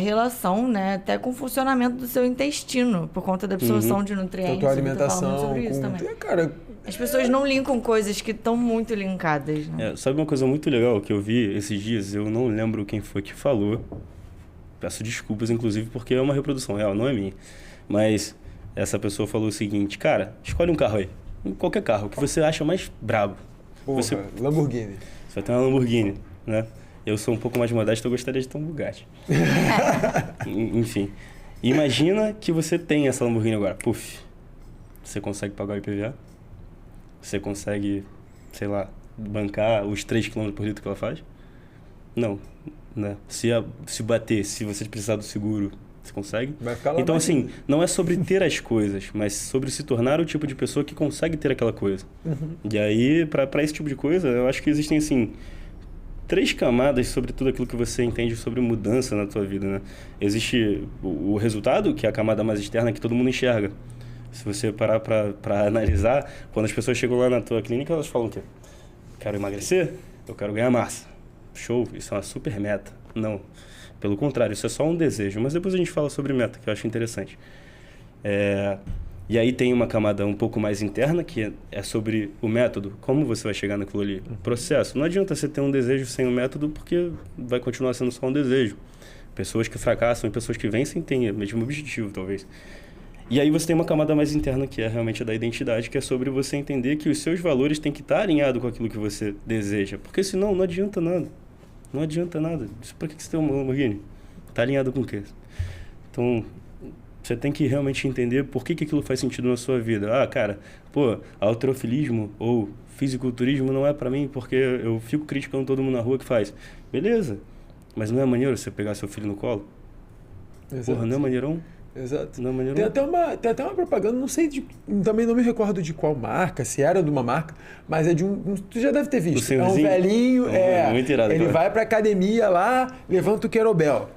[SPEAKER 2] relação, né, até com o funcionamento do seu intestino, por conta da absorção de nutrientes.
[SPEAKER 1] A tua alimentação.
[SPEAKER 2] Sobre isso também.
[SPEAKER 1] Cara,
[SPEAKER 2] as pessoas não linkam coisas que estão muito linkadas. Né?
[SPEAKER 3] Sabe uma coisa muito legal que eu vi esses dias? Eu não lembro quem foi que falou. Peço desculpas, inclusive, porque é uma reprodução real, não é minha. Mas essa pessoa falou o seguinte, cara, escolhe um carro aí. Qualquer carro, que você acha mais brabo.
[SPEAKER 1] Porra, Lamborghini.
[SPEAKER 3] Você vai ter uma Lamborghini, né? Eu sou um pouco mais modesto, eu gostaria de ter um Bugatti. Enfim. Imagina que você tem essa Lamborghini agora. Puf. Você consegue pagar o IPVA? Você consegue, sei lá, bancar os 3 km por litro que ela faz? Não, né? Se bater, se você precisar do seguro, você consegue?
[SPEAKER 1] Vai ficar lá
[SPEAKER 3] então, assim, não é sobre ter as coisas, mas sobre se tornar o tipo de pessoa que consegue ter aquela coisa. E aí, para esse tipo de coisa, eu acho que existem, assim, 3 camadas sobre tudo aquilo que você entende sobre mudança na tua vida, né? Existe o resultado, que é a camada mais externa que todo mundo enxerga. Se você parar para analisar, quando as pessoas chegam lá na tua clínica, elas falam o quê? Quero emagrecer? Eu quero ganhar massa. Show, isso é uma super meta. Não. Pelo contrário, isso é só um desejo. Mas depois a gente fala sobre meta, que eu acho interessante. E aí tem uma camada um pouco mais interna, que é sobre o método. Como você vai chegar naquilo ali? O processo. Não adianta você ter um desejo sem o método, porque vai continuar sendo só um desejo. Pessoas que fracassam e pessoas que vencem têm o mesmo objetivo, talvez. E aí você tem uma camada mais interna, que é realmente a da identidade, que é sobre você entender que os seus valores têm que estar alinhados com aquilo que você deseja. Porque senão não adianta nada. Não adianta nada. Por que você tem uma Lamborghini? Está alinhado com o quê? Então, Você tem que realmente entender por que aquilo faz sentido na sua vida. Ah, cara, pô, halterofilismo ou fisiculturismo não é pra mim porque eu fico criticando todo mundo na rua que faz. Beleza, mas não é maneiro você pegar seu filho no colo? Exato. Porra, não é maneirão?
[SPEAKER 1] Exato.
[SPEAKER 3] Não é maneirão?
[SPEAKER 1] Tem até uma propaganda, não sei, também não me recordo de qual marca, se era de uma marca, mas é de tu já deve ter visto. É um velhinho,
[SPEAKER 3] muito irado,
[SPEAKER 1] ele vai pra academia lá, levanta o kettlebell.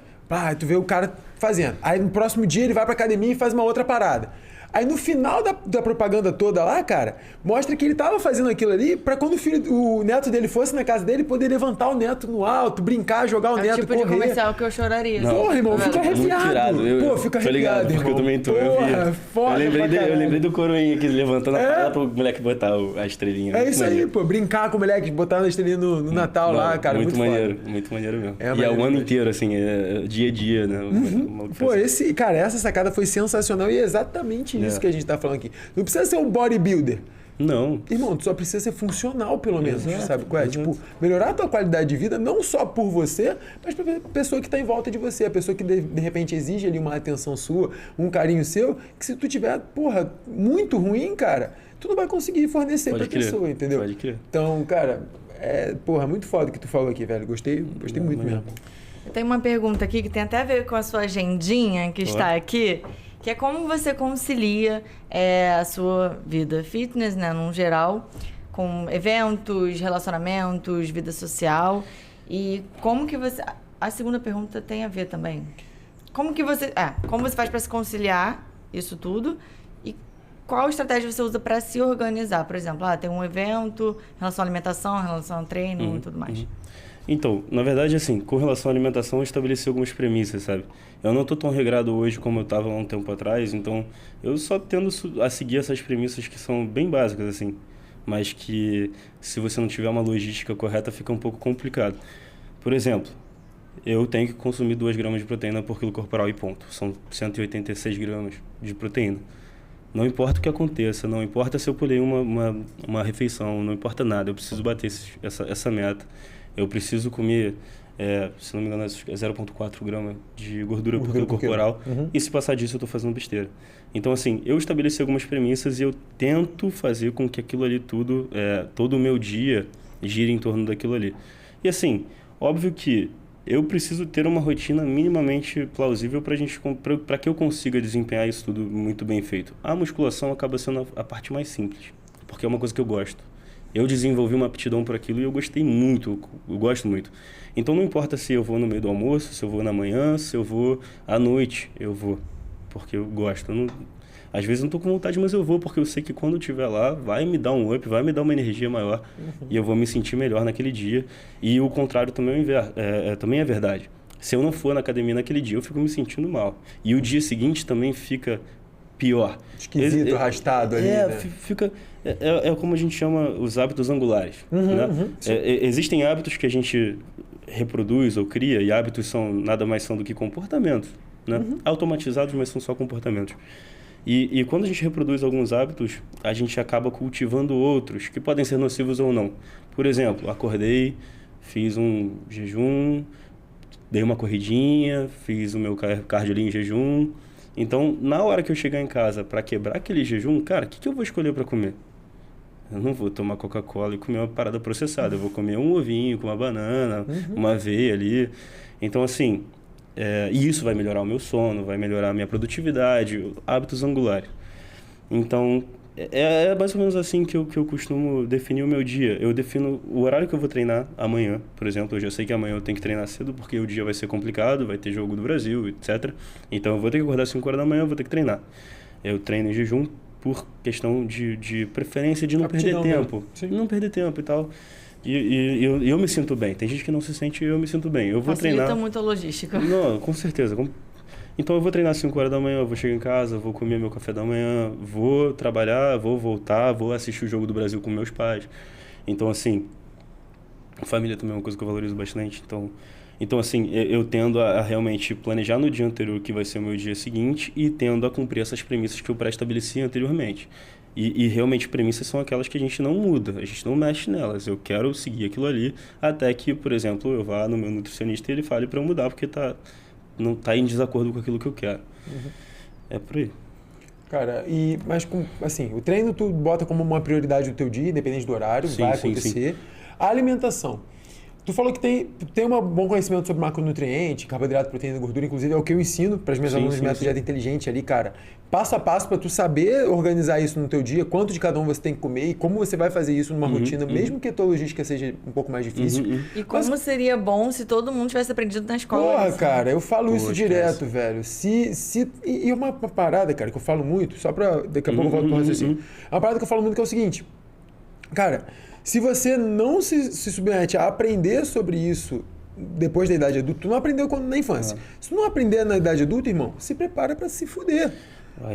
[SPEAKER 1] Tu vê o cara fazendo. Aí no próximo dia ele vai pra academia e faz uma outra parada. Aí no final da propaganda toda lá, cara, mostra que ele tava fazendo aquilo ali pra quando o neto dele fosse na casa dele, poder levantar o neto no alto, brincar, jogar o neto,
[SPEAKER 2] tipo correr. É o tipo de comercial que eu choraria.
[SPEAKER 1] Não. Porra, irmão, fica arrepiado.
[SPEAKER 3] Pô, fica arrepiado, porque eu também tô. Eu lembrei do coroinha aqui levantando a parada pro moleque botar a estrelinha.
[SPEAKER 1] É isso aí, pô, brincar com o moleque, botar a estrelinha no Natal lá, cara, muito maneiro.
[SPEAKER 3] Foda. Muito maneiro mesmo. E é o ano inteiro, assim, é dia a dia, né?
[SPEAKER 1] Pô, essa sacada foi sensacional e é exatamente isso que a gente tá falando aqui. Não precisa ser um bodybuilder.
[SPEAKER 3] Não.
[SPEAKER 1] Irmão, tu só precisa ser funcional, pelo menos, sabe qual é? Tipo, melhorar a tua qualidade de vida, não só por você, mas pra pessoa que tá em volta de você, a pessoa que de repente exige ali uma atenção sua, um carinho seu, que se tu tiver, porra, muito ruim, cara, tu não vai conseguir fornecer pra pessoa, entendeu?
[SPEAKER 3] Pode crer.
[SPEAKER 1] Então, cara, muito foda o que tu falou aqui, velho. Gostei muito mesmo.
[SPEAKER 2] Eu tenho uma pergunta aqui que tem até a ver com a sua agendinha que está aqui, que é como você concilia a sua vida fitness, né, num geral, com eventos, relacionamentos, vida social, e como que você... A segunda pergunta tem a ver também. Como você faz para se conciliar isso tudo e qual estratégia você usa para se organizar? Por exemplo, tem um evento, relação à alimentação, relação ao treino e tudo mais.
[SPEAKER 3] Então, na verdade, assim, com relação à alimentação, eu estabeleci algumas premissas, sabe? Eu não tô tão regrado hoje como eu estava há um tempo atrás, então eu só tendo a seguir essas premissas que são bem básicas, assim, mas que se você não tiver uma logística correta, fica um pouco complicado. Por exemplo, eu tenho que consumir 2 gramas de proteína por quilo corporal e ponto. São 186 gramas de proteína. Não importa o que aconteça, não importa se eu pulei uma refeição, não importa nada, eu preciso bater essa meta. Eu preciso comer, se não me engano, 0,4 gramas de gordura por quilo corporal. E se passar disso, eu estou fazendo besteira. Então, assim, eu estabeleci algumas premissas e eu tento fazer com que aquilo ali tudo, todo o meu dia, gire em torno daquilo ali. E, assim, óbvio que eu preciso ter uma rotina minimamente plausível para que eu consiga desempenhar isso tudo muito bem feito. A musculação acaba sendo a parte mais simples, porque é uma coisa que eu gosto. Eu desenvolvi uma aptidão por aquilo e eu gostei muito, eu gosto muito. Então não importa se eu vou no meio do almoço, se eu vou na manhã, se eu vou à noite, eu vou, porque eu gosto. Às vezes não estou com vontade, mas eu vou, porque eu sei que quando eu estiver lá, vai me dar um up, vai me dar uma energia maior e eu vou me sentir melhor naquele dia. E o contrário também é verdade. Se eu não for na academia naquele dia, eu fico me sentindo mal. E o dia seguinte também fica pior.
[SPEAKER 1] Esquisito, arrastado ali, né?
[SPEAKER 3] Fica... É como a gente chama os hábitos angulares. Né? Existem hábitos que a gente reproduz ou cria, e hábitos nada mais são do que comportamentos. Né? Automatizados, mas são só comportamentos. E quando a gente reproduz alguns hábitos, a gente acaba cultivando outros, que podem ser nocivos ou não. Por exemplo, acordei, fiz um jejum, dei uma corridinha, fiz o meu cardio ali em jejum. Então, na hora que eu chegar em casa para quebrar aquele jejum, cara, o que eu vou escolher para comer? Eu não vou tomar Coca-Cola e comer uma parada processada. Eu vou comer um ovinho com uma banana, uma aveia ali. Então, assim, e isso vai melhorar o meu sono, vai melhorar a minha produtividade, hábitos angulares. Então, é mais ou menos assim que eu costumo definir o meu dia. Eu defino o horário que eu vou treinar amanhã, por exemplo. Eu já sei que amanhã eu tenho que treinar cedo porque o dia vai ser complicado, vai ter jogo do Brasil, etc. Então, eu vou ter que acordar às 5 horas da manhã, eu vou ter que treinar. Eu treino em jejum por questão de preferência de não perder tempo. Não perder tempo e tal. E eu me sinto bem. Tem gente que não se sente e eu me sinto bem. Eu vou treinar...
[SPEAKER 2] Facilita muito a logística.
[SPEAKER 3] Não, com certeza. Então eu vou treinar às 5 horas da manhã, eu vou chegar em casa, vou comer meu café da manhã, vou trabalhar, vou voltar, vou assistir o Jogo do Brasil com meus pais. Então, assim, família também é uma coisa que eu valorizo bastante. Então assim, eu tendo a realmente planejar no dia anterior o que vai ser o meu dia seguinte e tendo a cumprir essas premissas que eu pré-estabeleci anteriormente. E realmente premissas são aquelas que a gente não muda, a gente não mexe nelas. Eu quero seguir aquilo ali até que, por exemplo, eu vá no meu nutricionista e ele fale para eu mudar porque não está em desacordo com aquilo que eu quero. É por aí.
[SPEAKER 1] Cara, mas assim, o treino tu bota como uma prioridade do teu dia, independente do horário, vai acontecer. Sim. A alimentação. Tu falou que tem um bom conhecimento sobre macronutriente, carboidrato, proteína e gordura, inclusive é o que eu ensino para as minhas alunas de método de dieta inteligente ali, cara. Passo a passo para tu saber organizar isso no teu dia, quanto de cada um você tem que comer e como você vai fazer isso numa rotina, mesmo que a tua logística seja um pouco mais difícil.
[SPEAKER 2] E como seria bom se todo mundo tivesse aprendido na escola.
[SPEAKER 1] Porra, cara, eu falo isso direto, velho. E uma parada, cara, que eu falo muito, só pra daqui a pouco eu volto pro raciocínio. É uma parada que eu falo muito que é o seguinte, cara, se você não se submete a aprender sobre isso depois da idade adulta, tu não aprendeu na infância. Se tu não aprender na idade adulta, irmão, se prepara pra se fuder.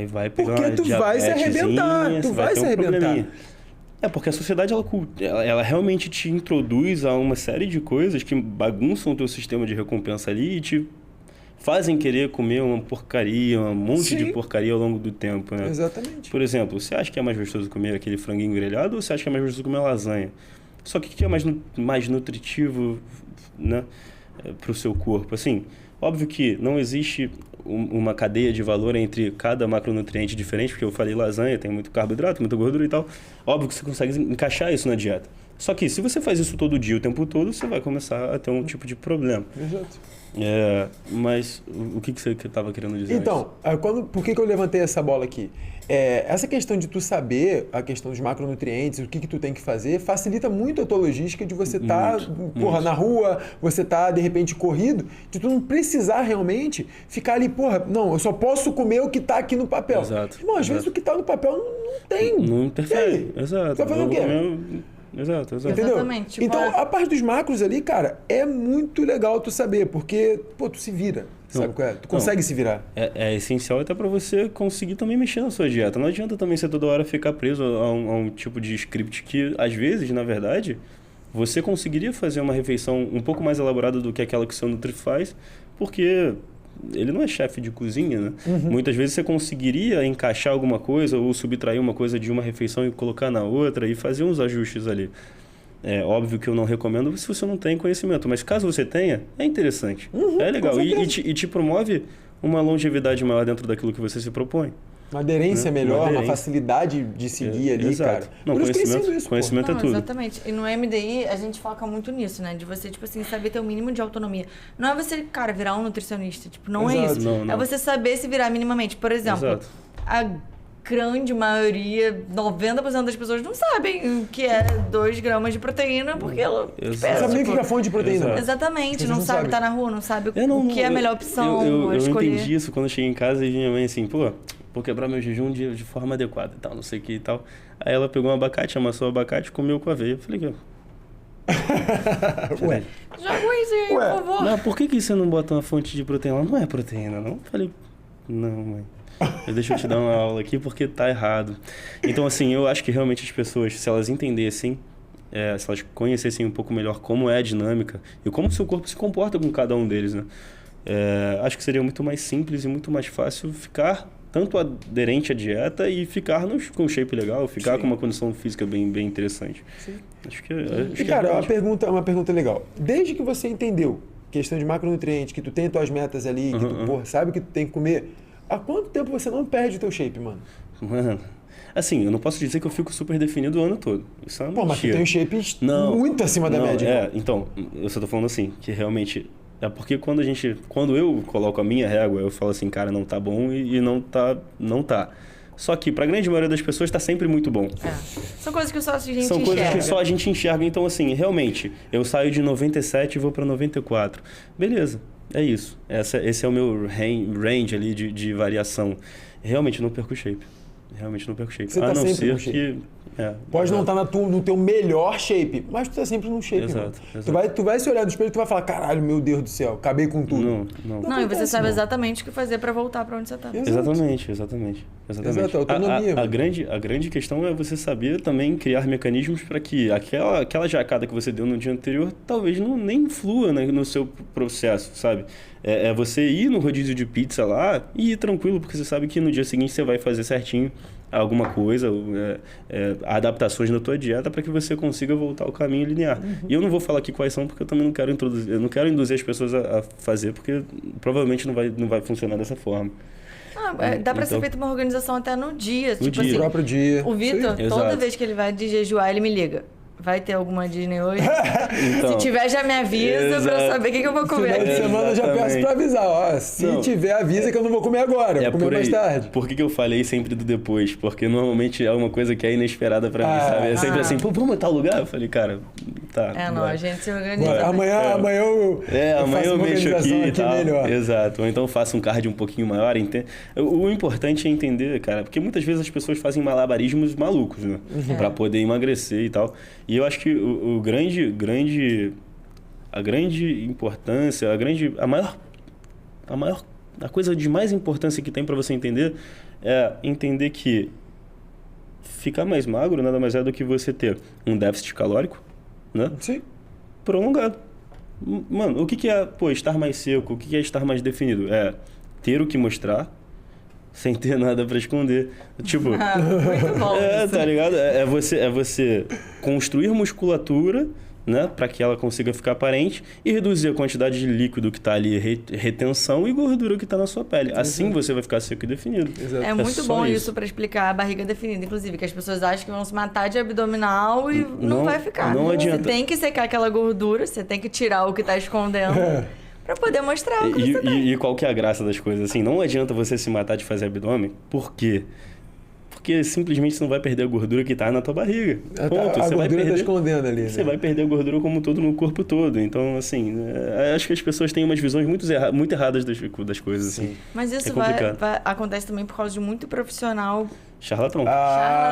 [SPEAKER 3] Vai pegar
[SPEAKER 1] porque tu vai se arrebentar. Tu vai se arrebentar.
[SPEAKER 3] Porque a sociedade, ela realmente te introduz a uma série de coisas que bagunçam o teu sistema de recompensa ali e te fazem querer comer uma porcaria, um monte de porcaria ao longo do tempo, né?
[SPEAKER 1] Exatamente.
[SPEAKER 3] Por exemplo, você acha que é mais gostoso comer aquele franguinho grelhado ou você acha que é mais gostoso comer lasanha? Só que o que é mais nutritivo, né, para o seu corpo? Assim, óbvio que não existe uma cadeia de valor entre cada macronutriente diferente, porque eu falei lasanha, tem muito carboidrato, muita gordura e tal. Óbvio que você consegue encaixar isso na dieta. Só que se você faz isso todo dia, o tempo todo, você vai começar a ter um tipo de problema.
[SPEAKER 1] Exato.
[SPEAKER 3] Mas o que você estava querendo dizer?
[SPEAKER 1] Então, por que eu levantei essa bola aqui? Essa questão de tu saber a questão dos macronutrientes, o que tu tem que fazer, facilita muito a tua logística de você estar na rua, você tá de repente corrido, de tu não precisar realmente ficar ali, não, eu só posso comer o que tá aqui no papel.
[SPEAKER 3] Exato.
[SPEAKER 1] Irmão, às vezes o que tá no papel não tem.
[SPEAKER 3] Não interfere. Exato.
[SPEAKER 1] Tá fazendo o quê?
[SPEAKER 3] Exato.
[SPEAKER 1] Entendeu?
[SPEAKER 2] Exatamente. Tipo,
[SPEAKER 1] então, a parte dos macros ali, cara, é muito legal tu saber, porque, tu se vira, sabe qual é? Tu consegue se virar.
[SPEAKER 3] É essencial até para você conseguir também mexer na sua dieta. Não adianta também você toda hora ficar preso a um tipo de script que, às vezes, na verdade, você conseguiria fazer uma refeição um pouco mais elaborada do que aquela que o seu Nutri faz, porque ele não é chefe de cozinha, né? Muitas vezes você conseguiria encaixar alguma coisa ou subtrair uma coisa de uma refeição e colocar na outra e fazer uns ajustes ali. É óbvio que eu não recomendo se você não tem conhecimento, mas caso você tenha, é interessante. É legal e te promove uma longevidade maior dentro daquilo que você se propõe.
[SPEAKER 1] Uma aderência melhor, uma facilidade de seguir ali,
[SPEAKER 3] exato.
[SPEAKER 1] Cara.
[SPEAKER 3] Não, conhecimento é tudo.
[SPEAKER 2] Exatamente. E no MDI a gente foca muito nisso, né? De você, tipo assim, saber ter o mínimo de autonomia. Não é você, cara, virar um nutricionista. Tipo, não é isso.
[SPEAKER 3] Não.
[SPEAKER 2] É você saber se virar minimamente. Por exemplo, a grande maioria, 90% das pessoas não sabem o que é 2 gramas de proteína, porque ela
[SPEAKER 1] pesa. Não sabe nem o que é fonte de proteína.
[SPEAKER 2] Exatamente. Não sabe estar na rua, não sabe o que é a melhor opção.
[SPEAKER 3] Eu entendi isso quando eu cheguei em casa e minha mãe assim, vou quebrar meu jejum de forma adequada e tal, não sei o que e tal. Aí ela pegou um abacate, amassou o abacate e comeu com aveia. Eu falei,
[SPEAKER 1] ué.
[SPEAKER 2] Joga isso aí, por favor.
[SPEAKER 3] Não, por que você não bota uma fonte de proteína? Ela não é proteína, não? Eu falei, não, mãe. Deixa eu te dar uma aula aqui porque tá errado. Então, assim, eu acho que realmente as pessoas, se elas entendessem, se elas conhecessem um pouco melhor como é a dinâmica e como o seu corpo se comporta com cada um deles, né? Acho que seria muito mais simples e muito mais fácil ficar tanto aderente à dieta e ficar com um shape legal, ficar com uma condição física bem interessante.
[SPEAKER 1] Sim.
[SPEAKER 3] Acho que
[SPEAKER 1] cara, uma pergunta legal. Desde que você entendeu questão de macronutrientes, que tu tem as tuas metas ali, que tu sabe o que tu tem que comer, há quanto tempo você não perde o teu shape, mano?
[SPEAKER 3] Mano, assim, eu não posso dizer que eu fico super definido o ano todo. Isso é uma
[SPEAKER 1] mas tu tem um shape muito acima da média.
[SPEAKER 3] Então, eu só tô falando assim, que realmente... É porque quando eu coloco a minha régua, eu falo assim, cara, não tá bom e não tá. Só que pra grande maioria das pessoas tá sempre muito bom.
[SPEAKER 2] São coisas que só a gente enxerga.
[SPEAKER 3] São coisas que só a gente enxerga. Então, assim, realmente, eu saio de 97 e vou pra 94. Beleza, é isso. Esse é o meu range ali de variação. Realmente não perco shape.
[SPEAKER 1] Você tá sempre no shape. Pode não estar no teu melhor shape, mas tu tá sempre no shape. Exato. Tu vai se olhar no espelho e tu vai falar, caralho, meu Deus do céu, acabei com tudo.
[SPEAKER 2] Não, e você sabe exatamente o que fazer pra voltar pra onde você tá.
[SPEAKER 3] Exatamente.
[SPEAKER 1] Autonomia.
[SPEAKER 3] A grande questão é você saber também criar mecanismos para que aquela jacada que você deu no dia anterior talvez nem flua, né, no seu processo, sabe? É você ir no rodízio de pizza lá e ir tranquilo, porque você sabe que no dia seguinte você vai fazer certinho alguma coisa, adaptações na tua dieta para que você consiga voltar ao caminho linear. E eu não vou falar aqui quais são, porque eu também não quero induzir as pessoas a fazer, porque provavelmente não vai funcionar dessa forma.
[SPEAKER 2] Dá pra ser feita uma organização até no dia.
[SPEAKER 1] No dia.
[SPEAKER 2] Assim,
[SPEAKER 1] no próprio dia.
[SPEAKER 2] O Vitor, toda vez que ele vai de jejuar, ele me liga. Vai ter alguma Disney hoje?
[SPEAKER 3] Então,
[SPEAKER 2] se tiver, já me avisa pra eu saber o que eu vou comer.
[SPEAKER 1] Final de semana eu já peço pra avisar. Ó, se tiver, avisa que eu não vou comer agora. Vou comer mais tarde.
[SPEAKER 3] Por que eu falei sempre do depois? Porque normalmente é uma coisa que é inesperada pra mim, sabe? É sempre assim, pô, vamos em tal lugar? Eu falei, cara, tá.
[SPEAKER 2] A gente se organiza.
[SPEAKER 1] Amanhã eu
[SPEAKER 3] amanhã eu mexo aqui e tal.
[SPEAKER 1] Melhor.
[SPEAKER 3] Exato. Ou então eu faço um card um pouquinho maior. O importante é entender, cara, porque muitas vezes as pessoas fazem malabarismos malucos, né? Pra poder emagrecer e tal. E eu acho que a grande importância, a coisa de mais importância que tem para você entender é entender que ficar mais magro nada mais é do que você ter um déficit calórico, né?
[SPEAKER 1] Sim.
[SPEAKER 3] Prolongado. Mano, o que é, estar mais seco? O que é estar mais definido? É ter o que mostrar sem ter nada pra esconder. Tipo,
[SPEAKER 2] muito bom isso.
[SPEAKER 3] Tá ligado? É você construir musculatura, né, para que ela consiga ficar aparente e reduzir a quantidade de líquido que tá ali, retenção e gordura que tá na sua pele. Assim você vai ficar seco e definido.
[SPEAKER 1] Exato.
[SPEAKER 2] É muito bom isso para explicar a barriga definida, inclusive, que as pessoas acham que vão se matar de abdominal e não vai ficar.
[SPEAKER 3] Não adianta.
[SPEAKER 2] Você tem que secar aquela gordura, você tem que tirar o que tá escondendo. Pra poder mostrar o que você tem.
[SPEAKER 3] E qual que é a graça das coisas? Assim, não adianta você se matar de fazer abdômen. Por quê? Porque simplesmente você não vai perder a gordura que tá na tua barriga. Ponto.
[SPEAKER 1] A gordura tá escondendo ali.
[SPEAKER 3] Você vai perder a gordura como um todo no corpo todo. Então, assim, acho que as pessoas têm umas visões muito erradas das coisas. Assim.
[SPEAKER 2] Mas isso acontece também por causa de muito profissional...
[SPEAKER 3] Charlatão.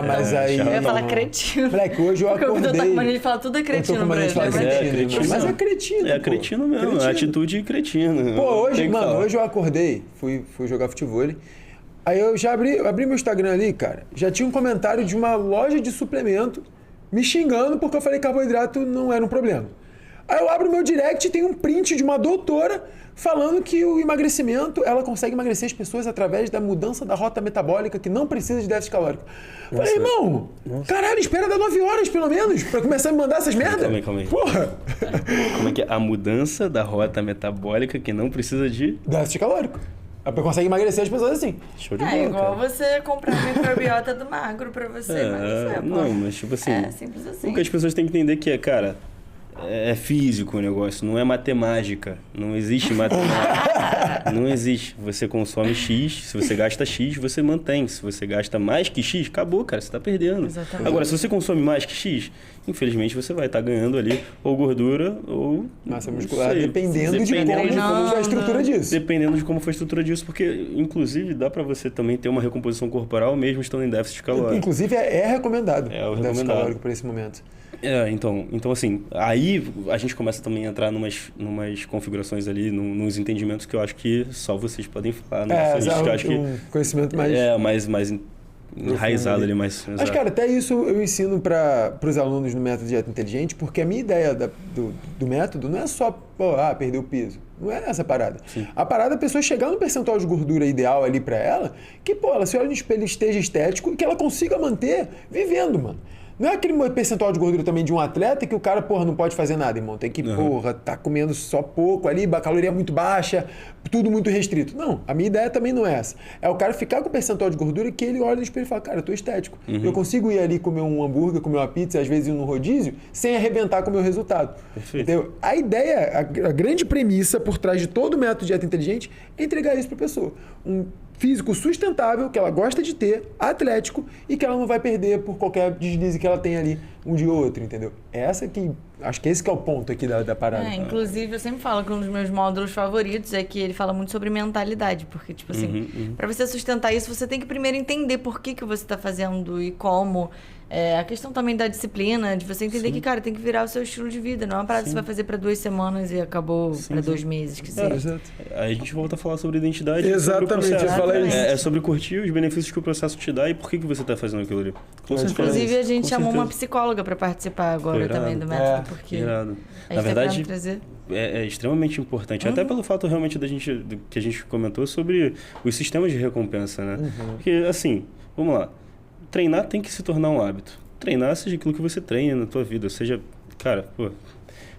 [SPEAKER 1] Mas aí...
[SPEAKER 2] Eu ia falar cretino.
[SPEAKER 1] Moleque, hoje eu acordei...
[SPEAKER 2] Porque o Vitor ele fala tudo é cretino pra ele.
[SPEAKER 1] Mas é cretino,
[SPEAKER 3] É cretino mesmo, atitude cretina.
[SPEAKER 1] Pô, hoje eu acordei, fui jogar futebol. Aí eu já abri meu Instagram ali, cara. Já tinha um comentário de uma loja de suplemento me xingando porque eu falei que carboidrato não era um problema. Aí eu abro meu direct e tem um print de uma doutora falando que o emagrecimento, ela consegue emagrecer as pessoas através da mudança da rota metabólica, que não precisa de déficit calórico. Falei, irmão, caralho, espera dar 9 horas pelo menos pra começar a me mandar essas merdas.
[SPEAKER 3] Calma aí.
[SPEAKER 1] Porra!
[SPEAKER 3] Como é que é? A mudança da rota metabólica que não precisa de...
[SPEAKER 1] déficit calórico. Ela consegue emagrecer as pessoas assim.
[SPEAKER 3] Show de bola,
[SPEAKER 2] igual você comprar a microbiota do magro pra você emagrecer.
[SPEAKER 3] Não, mas tipo assim...
[SPEAKER 2] É simples assim.
[SPEAKER 3] O que as pessoas têm que entender que é, cara... É físico o negócio, não é matemática. Não existe matemática. Não existe. Você consome X, se você gasta X, você mantém. Se você gasta mais que X, acabou, cara, você tá perdendo.
[SPEAKER 2] Exatamente.
[SPEAKER 3] Agora, se você consome mais que X, infelizmente você vai estar ganhando ali ou gordura ou...
[SPEAKER 1] massa muscular, dependendo de como foi a estrutura disso.
[SPEAKER 3] Dependendo de como foi a estrutura disso, porque, inclusive, dá pra você também ter uma recomposição corporal mesmo estando em déficit calórico.
[SPEAKER 1] Inclusive, é recomendado
[SPEAKER 3] o
[SPEAKER 1] déficit calórico para esse momento.
[SPEAKER 3] Então assim, aí a gente começa também a entrar numas configurações ali, nos entendimentos que eu acho que só vocês podem falar, né?
[SPEAKER 1] Eu acho que conhecimento mais...
[SPEAKER 3] mais enraizado ali, mais...
[SPEAKER 1] Mas, cara, até isso eu ensino para os alunos no método Dieta Inteligente, porque a minha ideia do método não é só, perder o peso. Não é essa a parada.
[SPEAKER 3] Sim.
[SPEAKER 1] A parada é a pessoa chegar no percentual de gordura ideal ali para ela, que, ela se olha no espelho, esteja estético e que ela consiga manter vivendo, mano. Não é aquele percentual de gordura também de um atleta que o cara, não pode fazer nada, irmão. Tem que, tá comendo só pouco ali, a caloria muito baixa, tudo muito restrito. Não, a minha ideia também não é essa. É o cara ficar com o percentual de gordura que ele olha no espelho e fala, cara, eu tô estético. Eu consigo ir ali comer um hambúrguer, comer uma pizza, às vezes ir no rodízio, sem arrebentar com o meu resultado. Entendeu? A ideia, a grande premissa por trás de todo o método Dieta Inteligente é entregar isso pra pessoa. Um físico sustentável, que ela gosta de ter, atlético, e que ela não vai perder por qualquer deslize que ela tem ali um dia ou outro, entendeu? Acho que esse que é o ponto aqui da parada.
[SPEAKER 2] Inclusive, eu sempre falo que um dos meus módulos favoritos é que ele fala muito sobre mentalidade, porque, tipo assim, pra você sustentar isso, você tem que primeiro entender por que você tá fazendo e como. A questão também da disciplina, de você entender que, cara, tem que virar o seu estilo de vida. Não é uma parada que você vai fazer para 2 semanas e acabou para 2 meses, que seja.
[SPEAKER 1] Exato.
[SPEAKER 3] Aí a gente volta a falar sobre identidade.
[SPEAKER 1] Exatamente,
[SPEAKER 3] sobre o
[SPEAKER 1] eu falei isso.
[SPEAKER 3] É sobre curtir os benefícios que o processo te dá e por que você tá fazendo aquilo ali.
[SPEAKER 2] Inclusive, a gente chamou uma psicóloga para participar agora também do método, porque
[SPEAKER 3] na verdade é extremamente importante, até pelo fato realmente que a gente comentou sobre os sistemas de recompensa, né? Porque, assim, vamos lá, treinar tem que se tornar um hábito. Treinar seja aquilo que você treina na tua vida, seja cara, pô,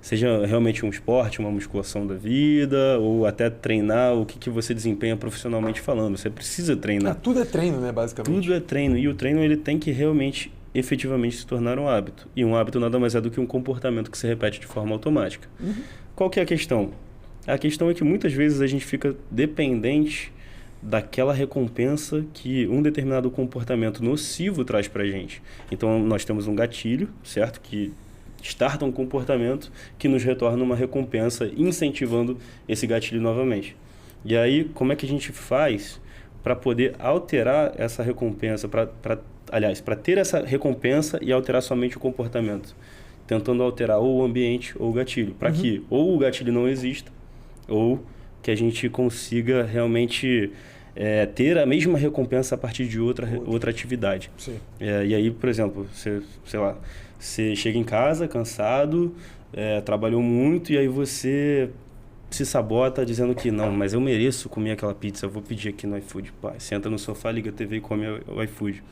[SPEAKER 3] seja realmente um esporte, uma musculação da vida, ou até treinar o que você desempenha profissionalmente falando. Você precisa treinar.
[SPEAKER 1] Tudo é treino, né, basicamente?
[SPEAKER 3] Tudo é treino. E o treino, ele tem que realmente, efetivamente, se tornar um hábito. E um hábito nada mais é do que um comportamento que se repete de forma automática. Qual que é a questão? A questão é que muitas vezes a gente fica dependente daquela recompensa que um determinado comportamento nocivo traz pra gente. Então, nós temos um gatilho, certo? Que starta um comportamento que nos retorna uma recompensa, incentivando esse gatilho novamente. E aí, como é que a gente faz para poder alterar essa recompensa, para ter essa recompensa e alterar somente o comportamento? Tentando alterar ou o ambiente ou o gatilho, para que ou o gatilho não exista, ou que a gente consiga realmente ter a mesma recompensa a partir de outra atividade.
[SPEAKER 1] Sim.
[SPEAKER 3] E aí, por exemplo, você chega em casa cansado, trabalhou muito e aí você se sabota dizendo que não, mas eu mereço comer aquela pizza, eu vou pedir aqui no iFood. Pá, senta no sofá, liga a TV e come o iFood.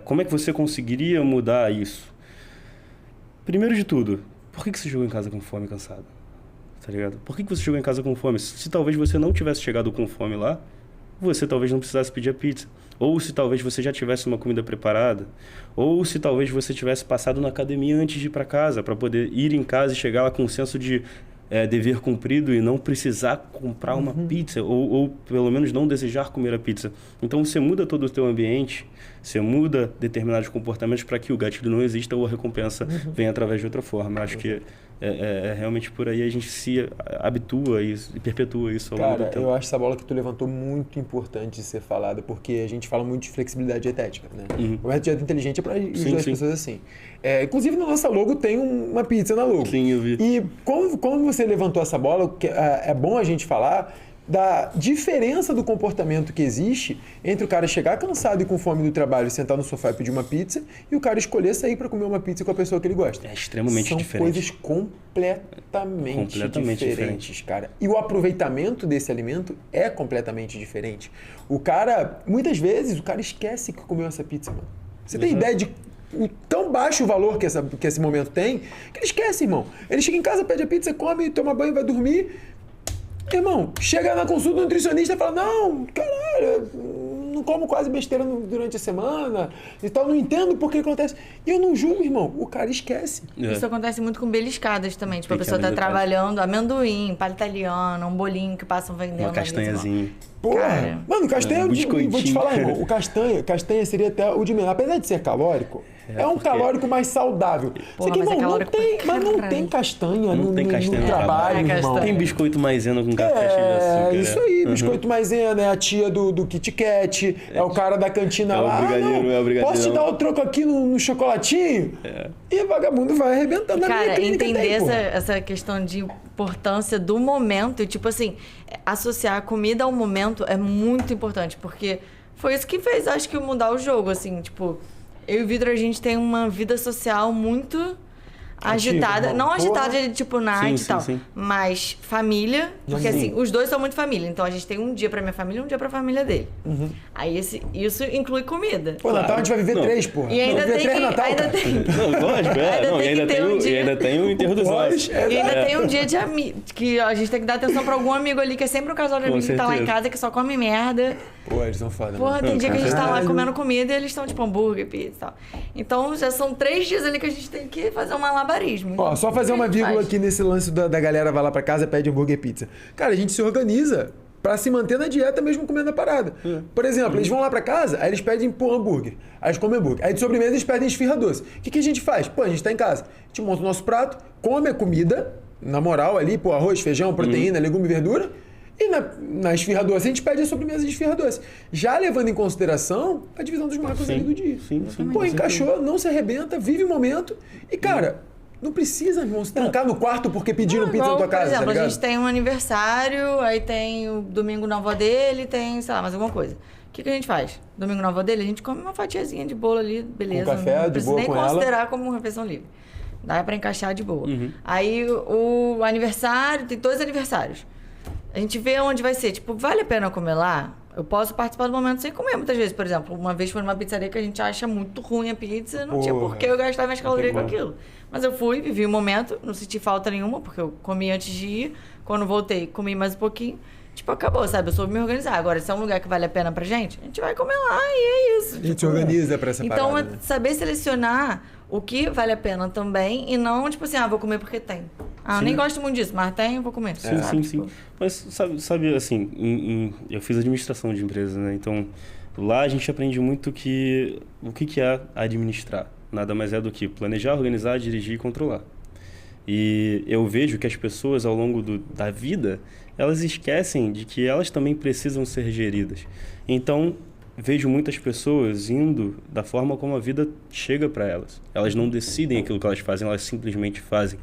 [SPEAKER 3] Como é que você conseguiria mudar isso? Primeiro de tudo, por que você chegou em casa com fome e cansado? Tá ligado? Por que você chegou em casa com fome? Se talvez você não tivesse chegado com fome lá, você talvez não precisasse pedir a pizza. Ou se talvez você já tivesse uma comida preparada. Ou se talvez você tivesse passado na academia antes de ir para casa, para poder ir em casa e chegar lá com um senso de dever cumprido e não precisar comprar uma pizza. Ou pelo menos não desejar comer a pizza. Então você muda todo o teu ambiente, você muda determinados comportamentos para que o gatilho não exista ou a recompensa venha através de outra forma. Eu acho que realmente por aí a gente se habitua e perpetua isso ao longo do tempo.
[SPEAKER 1] Eu acho essa bola que tu levantou muito importante de ser falada, porque a gente fala muito de flexibilidade dietética, né? O método dieta inteligente é para ajudar as pessoas assim. Inclusive, na nossa logo tem uma pizza na logo.
[SPEAKER 3] Sim, eu vi.
[SPEAKER 1] E como você levantou essa bola, é bom a gente falar da diferença do comportamento que existe entre o cara chegar cansado e com fome do trabalho, sentar no sofá e pedir uma pizza, e o cara escolher sair para comer uma pizza com a pessoa que ele gosta.
[SPEAKER 3] É extremamente diferente.
[SPEAKER 1] São coisas completamente diferentes, cara. E o aproveitamento desse alimento é completamente diferente. Muitas vezes, o cara esquece que comeu essa pizza, mano. Você tem ideia de o tão baixo valor que esse momento tem, que ele esquece, irmão. Ele chega em casa, pede a pizza, come, toma banho, vai dormir. Irmão, chega na consulta do nutricionista e fala, não, caralho, não como quase besteira durante a semana e tal, não entendo por que acontece. E eu não julgo, irmão, o cara esquece.
[SPEAKER 2] Isso acontece muito com beliscadas também, tipo, a pessoa tá trabalhando amendoim, palha italiana, um bolinho que passam vendendo.
[SPEAKER 3] Uma castanhazinha.
[SPEAKER 1] Porra, mano, castanha, vou te falar, irmão, o castanha seria até o de menos. Apesar de ser calórico, é um calórico mais saudável.
[SPEAKER 2] Porra,
[SPEAKER 1] Isso aqui,
[SPEAKER 2] mas
[SPEAKER 1] irmão, não tem castanha no trabalho, irmão.
[SPEAKER 3] Tem biscoito maisena com café cheio de açúcar.
[SPEAKER 1] Isso aí, biscoito maisena, é a tia do Kit Kat, é o cara da cantina lá. Posso te dar o troco aqui no chocolatinho? E o vagabundo vai arrebentando.
[SPEAKER 2] Cara, entender essa questão de importância do momento e, tipo assim, associar a comida ao momento é muito importante, porque foi isso que fez, acho que, mudar o jogo, assim, tipo, eu e o Vitor, a gente tem uma vida social muito agitada, não agitada de tipo night e tal, mas família, porque assim, os dois são muito família, então a gente tem um dia pra minha família e um dia pra família dele. Aí isso inclui comida.
[SPEAKER 1] Pô, Natal a gente vai viver 3, porra.
[SPEAKER 2] E ainda tem
[SPEAKER 3] e ainda tem o enterro dos ossos.
[SPEAKER 2] E ainda tem um dia de amigo, que a gente tem que dar atenção pra algum amigo ali, que é sempre um casal de amigos que tá lá em casa, que só come merda.
[SPEAKER 1] Pô, eles são foda.
[SPEAKER 2] Porra, tem dia que a gente tá lá comendo comida e eles estão tipo hambúrguer, pizza e tal. Então já são 3 dias ali que a gente tem que fazer um malabarismo.
[SPEAKER 1] Ó, só fazer uma vírgula aqui nesse lance da galera vai lá pra casa e pede hambúrguer e pizza. Cara, a gente se organiza pra se manter na dieta mesmo comendo a parada. Por exemplo, eles vão lá pra casa, aí eles pedem hambúrguer. Aí eles comem hambúrguer. Aí de sobremesa eles pedem esfirra doce. O que a gente faz? Pô, a gente tá em casa. A gente monta o nosso prato, come a comida, na moral ali, pô, arroz, feijão, proteína, legume e verdura. E na esfirra doce, a gente pede a sobremesa de esfirra doce. Já levando em consideração a divisão dos macros ali do dia. Pô, encaixou, não se arrebenta, vive o momento. E, cara, não precisa, irmão, se trancar no quarto porque pediram pizza na tua casa,
[SPEAKER 2] por exemplo,
[SPEAKER 1] tá ligado?
[SPEAKER 2] a gente tem um aniversário, aí tem o domingo na avó dele, tem, sei lá, mais alguma coisa. O que a gente faz? Domingo na avó dele, a gente come uma fatiazinha de bolo ali, beleza.
[SPEAKER 1] Com café,
[SPEAKER 2] não
[SPEAKER 1] de boa
[SPEAKER 2] nem
[SPEAKER 1] com
[SPEAKER 2] considerar como uma refeição livre. Dá pra encaixar de boa. Aí o aniversário, tem 2 aniversários. A gente vê onde vai ser. Tipo, vale a pena comer lá? Eu posso participar do momento sem comer muitas vezes. Por exemplo, uma vez foi numa pizzaria que a gente acha muito ruim a pizza. Não tinha por que eu gastar minhas calorias com aquilo. Mas eu fui, vivi o momento, não senti falta nenhuma, porque eu comi antes de ir. Quando voltei, comi mais um pouquinho. Tipo, acabou, sabe? Eu soube me organizar. Agora, se é um lugar que vale a pena pra gente, a gente vai comer lá e é isso.
[SPEAKER 1] A gente se organiza pra essa
[SPEAKER 2] então,
[SPEAKER 1] parada, né?
[SPEAKER 2] Saber selecionar o que vale a pena também e não, tipo assim, vou comer porque tem. Eu nem gosto muito disso, mas tem, vou comer.
[SPEAKER 3] Sim. Mas, sabe assim, eu fiz administração de empresas, né? Então, lá a gente aprende muito o que é administrar. Nada mais é do que planejar, organizar, dirigir e controlar. E eu vejo que as pessoas, ao longo da vida, elas esquecem de que elas também precisam ser geridas. Então, vejo muitas pessoas indo da forma como a vida chega para elas. Elas não decidem aquilo que elas fazem, elas simplesmente fazem.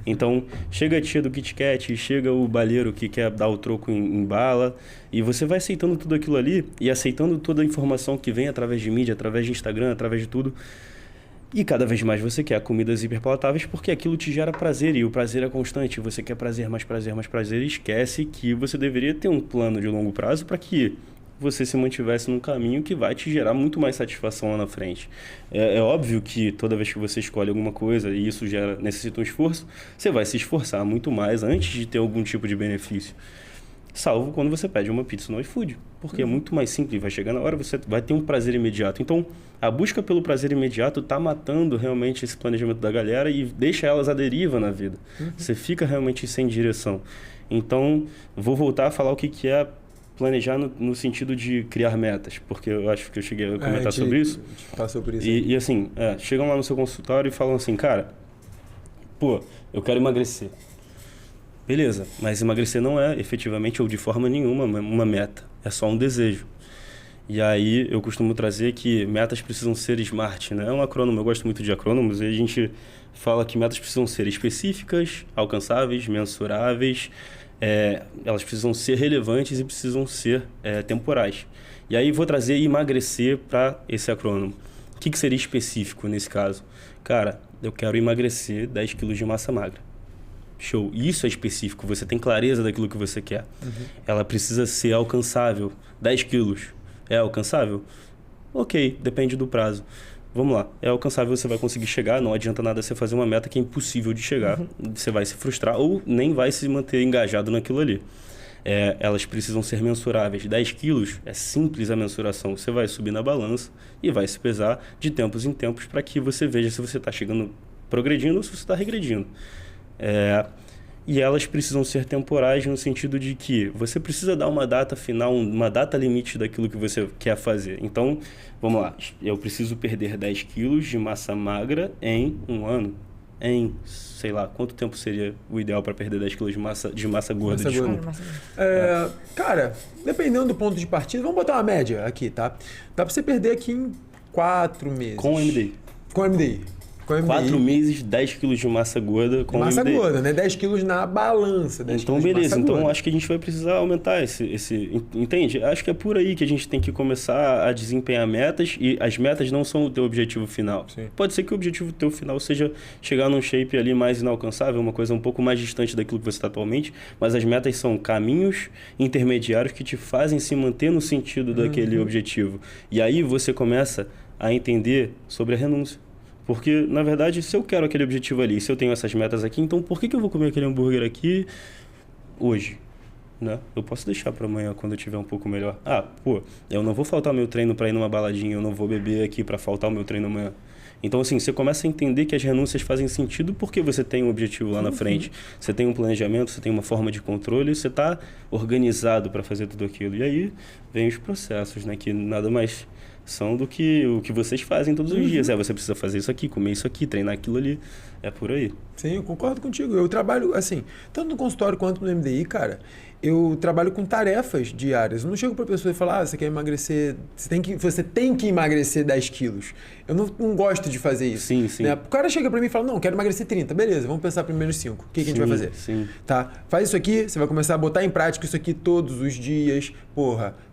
[SPEAKER 3] Então, chega a tia do Kit Kat, chega o baleiro que quer dar o troco em bala, e você vai aceitando tudo aquilo ali e aceitando toda a informação que vem através de mídia, através de Instagram, através de tudo. E cada vez mais você quer comidas hiperpalatáveis porque aquilo te gera prazer e o prazer é constante. Você quer prazer, mais prazer, mais prazer e esquece que você deveria ter um plano de longo prazo para que você se mantivesse num caminho que vai te gerar muito mais satisfação lá na frente. É óbvio que toda vez que você escolhe alguma coisa e isso necessita um esforço, você vai se esforçar muito mais antes de ter algum tipo de benefício. Salvo quando você pede uma pizza no iFood, porque é muito mais simples, vai chegar na hora, você vai ter um prazer imediato. Então, a busca pelo prazer imediato está matando realmente esse planejamento da galera e deixa elas à deriva na vida. Você fica realmente sem direção. Então, vou voltar a falar o que é planejar no sentido de criar metas, porque eu acho que eu cheguei a comentar sobre isso.
[SPEAKER 1] A gente passou por isso.
[SPEAKER 3] E assim, chegam lá no seu consultório e falam assim, cara, eu quero emagrecer. Beleza, mas emagrecer não é efetivamente ou de forma nenhuma uma meta, é só um desejo. E aí eu costumo trazer que metas precisam ser SMART, né? É um acrônimo, eu gosto muito de acrônimos, e a gente fala que metas precisam ser específicas, alcançáveis, mensuráveis, elas precisam ser relevantes e precisam ser temporais. E aí vou trazer emagrecer para esse acrônimo. O que seria específico nesse caso? Cara, eu quero emagrecer 10 quilos de massa magra. Show. Isso é específico, você tem clareza daquilo que você quer. Ela precisa ser alcançável. 10 quilos. É alcançável? Ok, depende do prazo. Vamos lá. É alcançável, você vai conseguir chegar. Não adianta nada você fazer uma meta que é impossível de chegar. Você vai se frustrar ou nem vai se manter engajado naquilo ali. Elas precisam ser mensuráveis. 10 quilos é simples a mensuração. Você vai subir na balança e vai se pesar de tempos em tempos para que você veja se você está progredindo ou se você está regredindo. E elas precisam ser temporais no sentido de que você precisa dar uma data final, uma data limite daquilo que você quer fazer. Então, vamos lá. Eu preciso perder 10 quilos de massa magra em um ano. Sei lá, quanto tempo seria o ideal para perder 10 quilos de massa gorda?
[SPEAKER 1] Cara, dependendo do ponto de partida, vamos botar uma média aqui, tá? Dá para você perder aqui em 4 meses.
[SPEAKER 3] Com MDI.
[SPEAKER 1] Com MDI.
[SPEAKER 3] 4 meses, 10 quilos de massa gorda com
[SPEAKER 1] massa gorda, né? 10 quilos na balança.
[SPEAKER 3] Então, beleza. Então, acho que a gente vai precisar aumentar esse... Entende? Acho que é por aí que a gente tem que começar a desempenhar metas e as metas não são o teu objetivo final.
[SPEAKER 1] Sim.
[SPEAKER 3] Pode ser que o objetivo teu final seja chegar num shape ali mais inalcançável, uma coisa um pouco mais distante daquilo que você está atualmente, mas as metas são caminhos intermediários que te fazem se manter no sentido daquele objetivo. E aí você começa a entender sobre a renúncia. Porque, na verdade, se eu quero aquele objetivo ali, se eu tenho essas metas aqui, então por que eu vou comer aquele hambúrguer aqui hoje? Né? Eu posso deixar para amanhã, quando eu tiver um pouco melhor. Eu não vou faltar meu treino para ir numa baladinha, eu não vou beber aqui para faltar o meu treino amanhã. Então, assim, você começa a entender que as renúncias fazem sentido porque você tem um objetivo lá na frente. Você tem um planejamento, você tem uma forma de controle, você está organizado para fazer tudo aquilo. E aí, vem os processos, né? Que nada mais são do que o que vocês fazem todos os dias. Você precisa fazer isso aqui, comer isso aqui, treinar aquilo ali. É por aí.
[SPEAKER 1] Sim, eu concordo contigo. Eu trabalho, assim, tanto no consultório quanto no MDI, cara, eu trabalho com tarefas diárias. Eu não chego para a pessoa e falo, você quer emagrecer, você tem que emagrecer 10 quilos. Eu não gosto de fazer isso.
[SPEAKER 3] Sim, sim.
[SPEAKER 1] Né? O cara chega para mim e fala, não, quero emagrecer 30. Beleza, vamos pensar primeiro nos 5. O que a gente vai fazer?
[SPEAKER 3] Sim.
[SPEAKER 1] Tá? Faz isso aqui, você vai começar a botar em prática isso aqui todos os dias.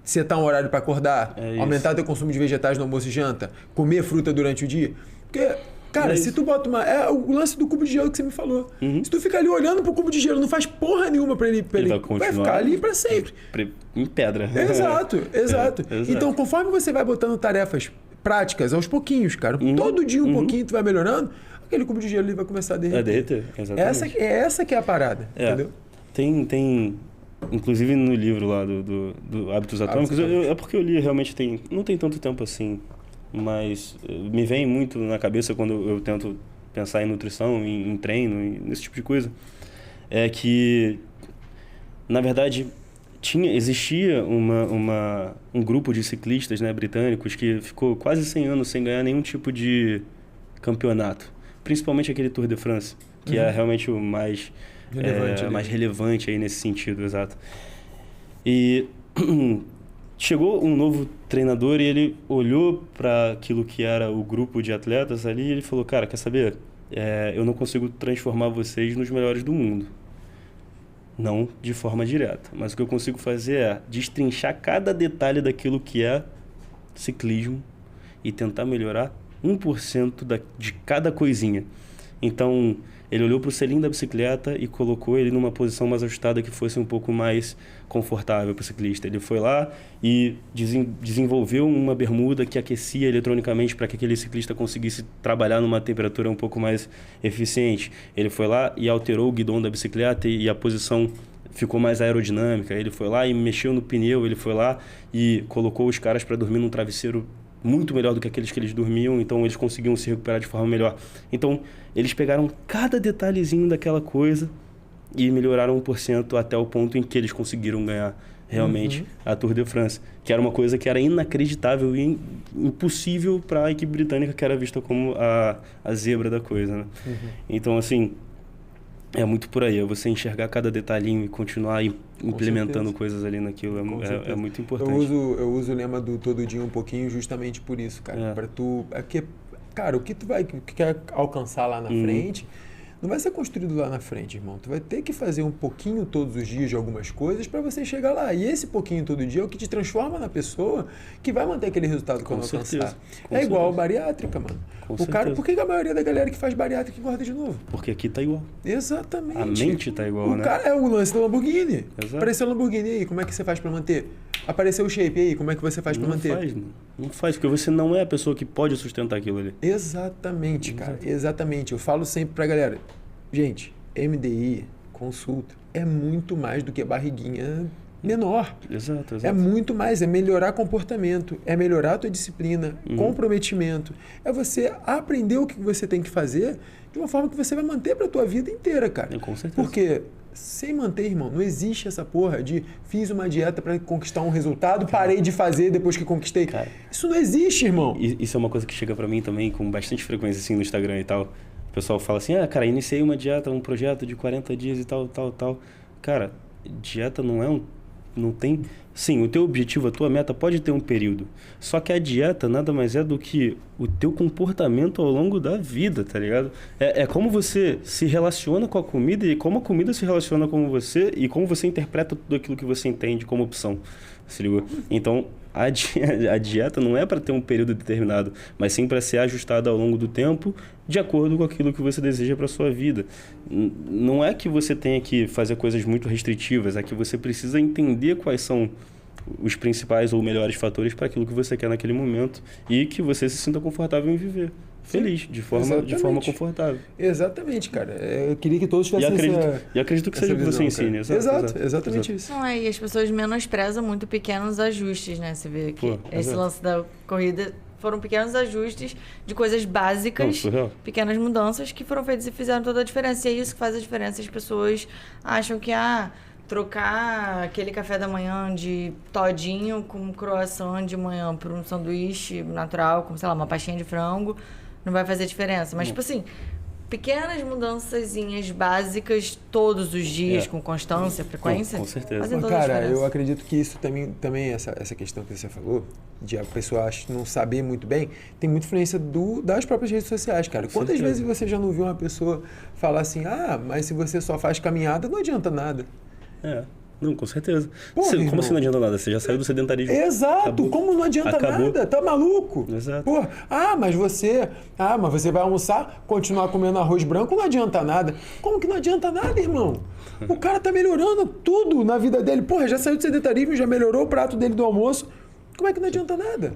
[SPEAKER 1] Setar um horário para acordar, aumentar teu consumo de vegetais no almoço e janta, comer fruta durante o dia. Porque... Cara, se tu bota é o lance do cubo de gelo que você me falou. Se tu ficar ali olhando pro cubo de gelo, não faz porra nenhuma pra ele vai ficar ali pra sempre.
[SPEAKER 3] Em pedra.
[SPEAKER 1] Exato. Então, conforme você vai botando tarefas práticas aos pouquinhos, cara, todo dia um pouquinho tu vai melhorando, aquele cubo de gelo ele vai começar a derreter.
[SPEAKER 3] Exatamente.
[SPEAKER 1] Essa que é a parada, entendeu?
[SPEAKER 3] Tem inclusive no livro lá do Hábitos Atômicos, é porque eu li realmente, não tem tanto tempo assim, mas me vem muito na cabeça quando eu tento pensar em nutrição, em treino, nesse tipo de coisa, é que, na verdade, existia um grupo de ciclistas, né, britânicos que ficou quase 100 anos sem ganhar nenhum tipo de campeonato, principalmente aquele Tour de France, que é realmente o mais relevante aí nesse sentido, exato. E chegou um novo treinador e ele olhou para aquilo que era o grupo de atletas ali e ele falou, cara, quer saber? Eu não consigo transformar vocês nos melhores do mundo. Não de forma direta. Mas o que eu consigo fazer é destrinchar cada detalhe daquilo que é ciclismo e tentar melhorar 1% de cada coisinha. Então, ele olhou para o selim da bicicleta e colocou ele numa posição mais ajustada que fosse um pouco mais confortável para o ciclista. Ele foi lá e desenvolveu uma bermuda que aquecia eletronicamente para que aquele ciclista conseguisse trabalhar numa temperatura um pouco mais eficiente. Ele foi lá e alterou o guidão da bicicleta e a posição ficou mais aerodinâmica. Ele foi lá e mexeu no pneu, ele foi lá e colocou os caras para dormir num travesseiro muito melhor do que aqueles que eles dormiam, então eles conseguiam se recuperar de forma melhor. Então, eles pegaram cada detalhezinho daquela coisa e melhoraram 1% até o ponto em que eles conseguiram ganhar realmente a Tour de France, que era uma coisa que era inacreditável e impossível para a equipe britânica, que era vista como a zebra da coisa, né? Então, assim, é muito por aí, é você enxergar cada detalhinho e continuar implementando coisas ali naquilo, é muito importante.
[SPEAKER 1] Eu uso o lema do todo dia um pouquinho justamente por isso, cara. Para tu... cara, o que tu quer alcançar lá na frente não vai ser construído lá na frente, irmão. Tu vai ter que fazer um pouquinho todos os dias de algumas coisas para você chegar lá. E esse pouquinho todo dia é o que te transforma na pessoa que vai manter aquele resultado quando alcançar. É igual a bariátrica, mano. Por que a maioria da galera que faz bariátrica engorda de novo?
[SPEAKER 3] Porque aqui tá igual.
[SPEAKER 1] Exatamente.
[SPEAKER 3] A mente tá igual, né?
[SPEAKER 1] O cara é o lance da Lamborghini.
[SPEAKER 3] Exato.
[SPEAKER 1] Apareceu a Lamborghini aí, como é que você faz para manter? Apareceu o shape aí, como é que você faz para manter?
[SPEAKER 3] Não faz, porque você não é a pessoa que pode sustentar aquilo ali.
[SPEAKER 1] Exatamente, cara. Exatamente. Eu falo sempre pra galera, gente, MDI, consulta, é muito mais do que barriguinha menor.
[SPEAKER 3] Exato.
[SPEAKER 1] É muito mais, é melhorar comportamento, é melhorar a tua disciplina, comprometimento. É você aprender o que você tem que fazer de uma forma que você vai manter pra tua vida inteira, cara.
[SPEAKER 3] Com certeza.
[SPEAKER 1] Porque sem manter, irmão, não existe essa porra de fiz uma dieta para conquistar um resultado, parei de fazer depois que conquistei. Cara, isso não existe, irmão.
[SPEAKER 3] Isso é uma coisa que chega para mim também com bastante frequência assim no Instagram e tal. O pessoal fala assim, cara, iniciei uma dieta, um projeto de 40 dias e tal. Cara, dieta não tem... Sim, o teu objetivo, a tua meta pode ter um período. Só que a dieta nada mais é do que o teu comportamento ao longo da vida, tá ligado? É como você se relaciona com a comida e como a comida se relaciona com você e como você interpreta tudo aquilo que você entende como opção. Se ligou? Então, a dieta não é para ter um período determinado, mas sim para ser ajustada ao longo do tempo de acordo com aquilo que você deseja para sua vida. Não é que você tenha que fazer coisas muito restritivas, é que você precisa entender quais são os principais ou melhores fatores para aquilo que você quer naquele momento e que você se sinta confortável em viver. Feliz, de forma confortável.
[SPEAKER 1] Exatamente, cara. Eu queria que todos tivessem
[SPEAKER 3] E acredito que seja o que você ensine.
[SPEAKER 1] Exatamente isso.
[SPEAKER 2] Não, e as pessoas menosprezam muito pequenos ajustes, né? Você vê que esse lance da corrida foram pequenos ajustes de coisas básicas, pequenas mudanças que foram feitas e fizeram toda a diferença. E é isso que faz a diferença. As pessoas acham que, trocar aquele café da manhã de todinho com croissant de manhã por um sanduíche natural, com, sei lá, uma pastinha de frango, não vai fazer diferença. Mas, tipo assim, pequenas mudançazinhas básicas todos os dias, com constância, frequência.
[SPEAKER 3] Com certeza.
[SPEAKER 1] Fazem toda a diferença. Cara, eu acredito que isso também essa questão que você falou, de a pessoa não saber muito bem, tem muita influência das próprias redes sociais, cara. Quantas vezes você já não viu uma pessoa falar assim, mas se você só faz caminhada, não adianta nada.
[SPEAKER 3] Não, com certeza. Como assim não adianta nada? Você já saiu do sedentarismo.
[SPEAKER 1] Exato, acabou. Como não adianta nada? Tá maluco?
[SPEAKER 3] Exato.
[SPEAKER 1] Mas você vai almoçar, continuar comendo arroz branco, não adianta nada. Como que não adianta nada, irmão? O cara tá melhorando tudo na vida dele. Já saiu do sedentarismo, já melhorou o prato dele do almoço. Como é que não adianta nada?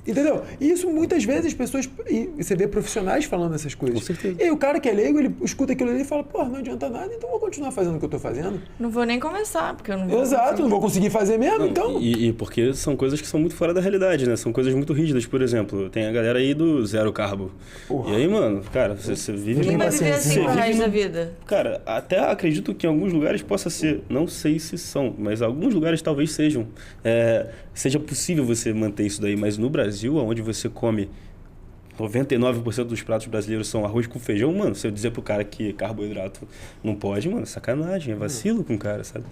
[SPEAKER 1] Entendeu? E isso muitas vezes as pessoas... E você vê profissionais falando essas coisas.
[SPEAKER 3] Com certeza.
[SPEAKER 1] E aí o cara que é leigo, ele escuta aquilo ali e fala, pô, não adianta nada, então vou continuar fazendo o que eu tô fazendo.
[SPEAKER 2] Não vou nem começar, porque eu não vou
[SPEAKER 1] não vou conseguir fazer mesmo, então...
[SPEAKER 3] E porque são coisas que são muito fora da realidade, né? São coisas muito rígidas, por exemplo. Tem a galera aí do zero carbo. Porra. E aí, mano, cara, você vive...
[SPEAKER 2] Quem vai viver assim pro resto da vida?
[SPEAKER 3] Cara, até acredito que em alguns lugares possa ser. Não sei se são, mas alguns lugares talvez sejam. Seja possível você manter isso daí, mas no Brasil, onde você come 99% dos pratos brasileiros são arroz com feijão, mano, se eu dizer pro cara que carboidrato não pode, mano, sacanagem, é vacilo com o cara, sabe?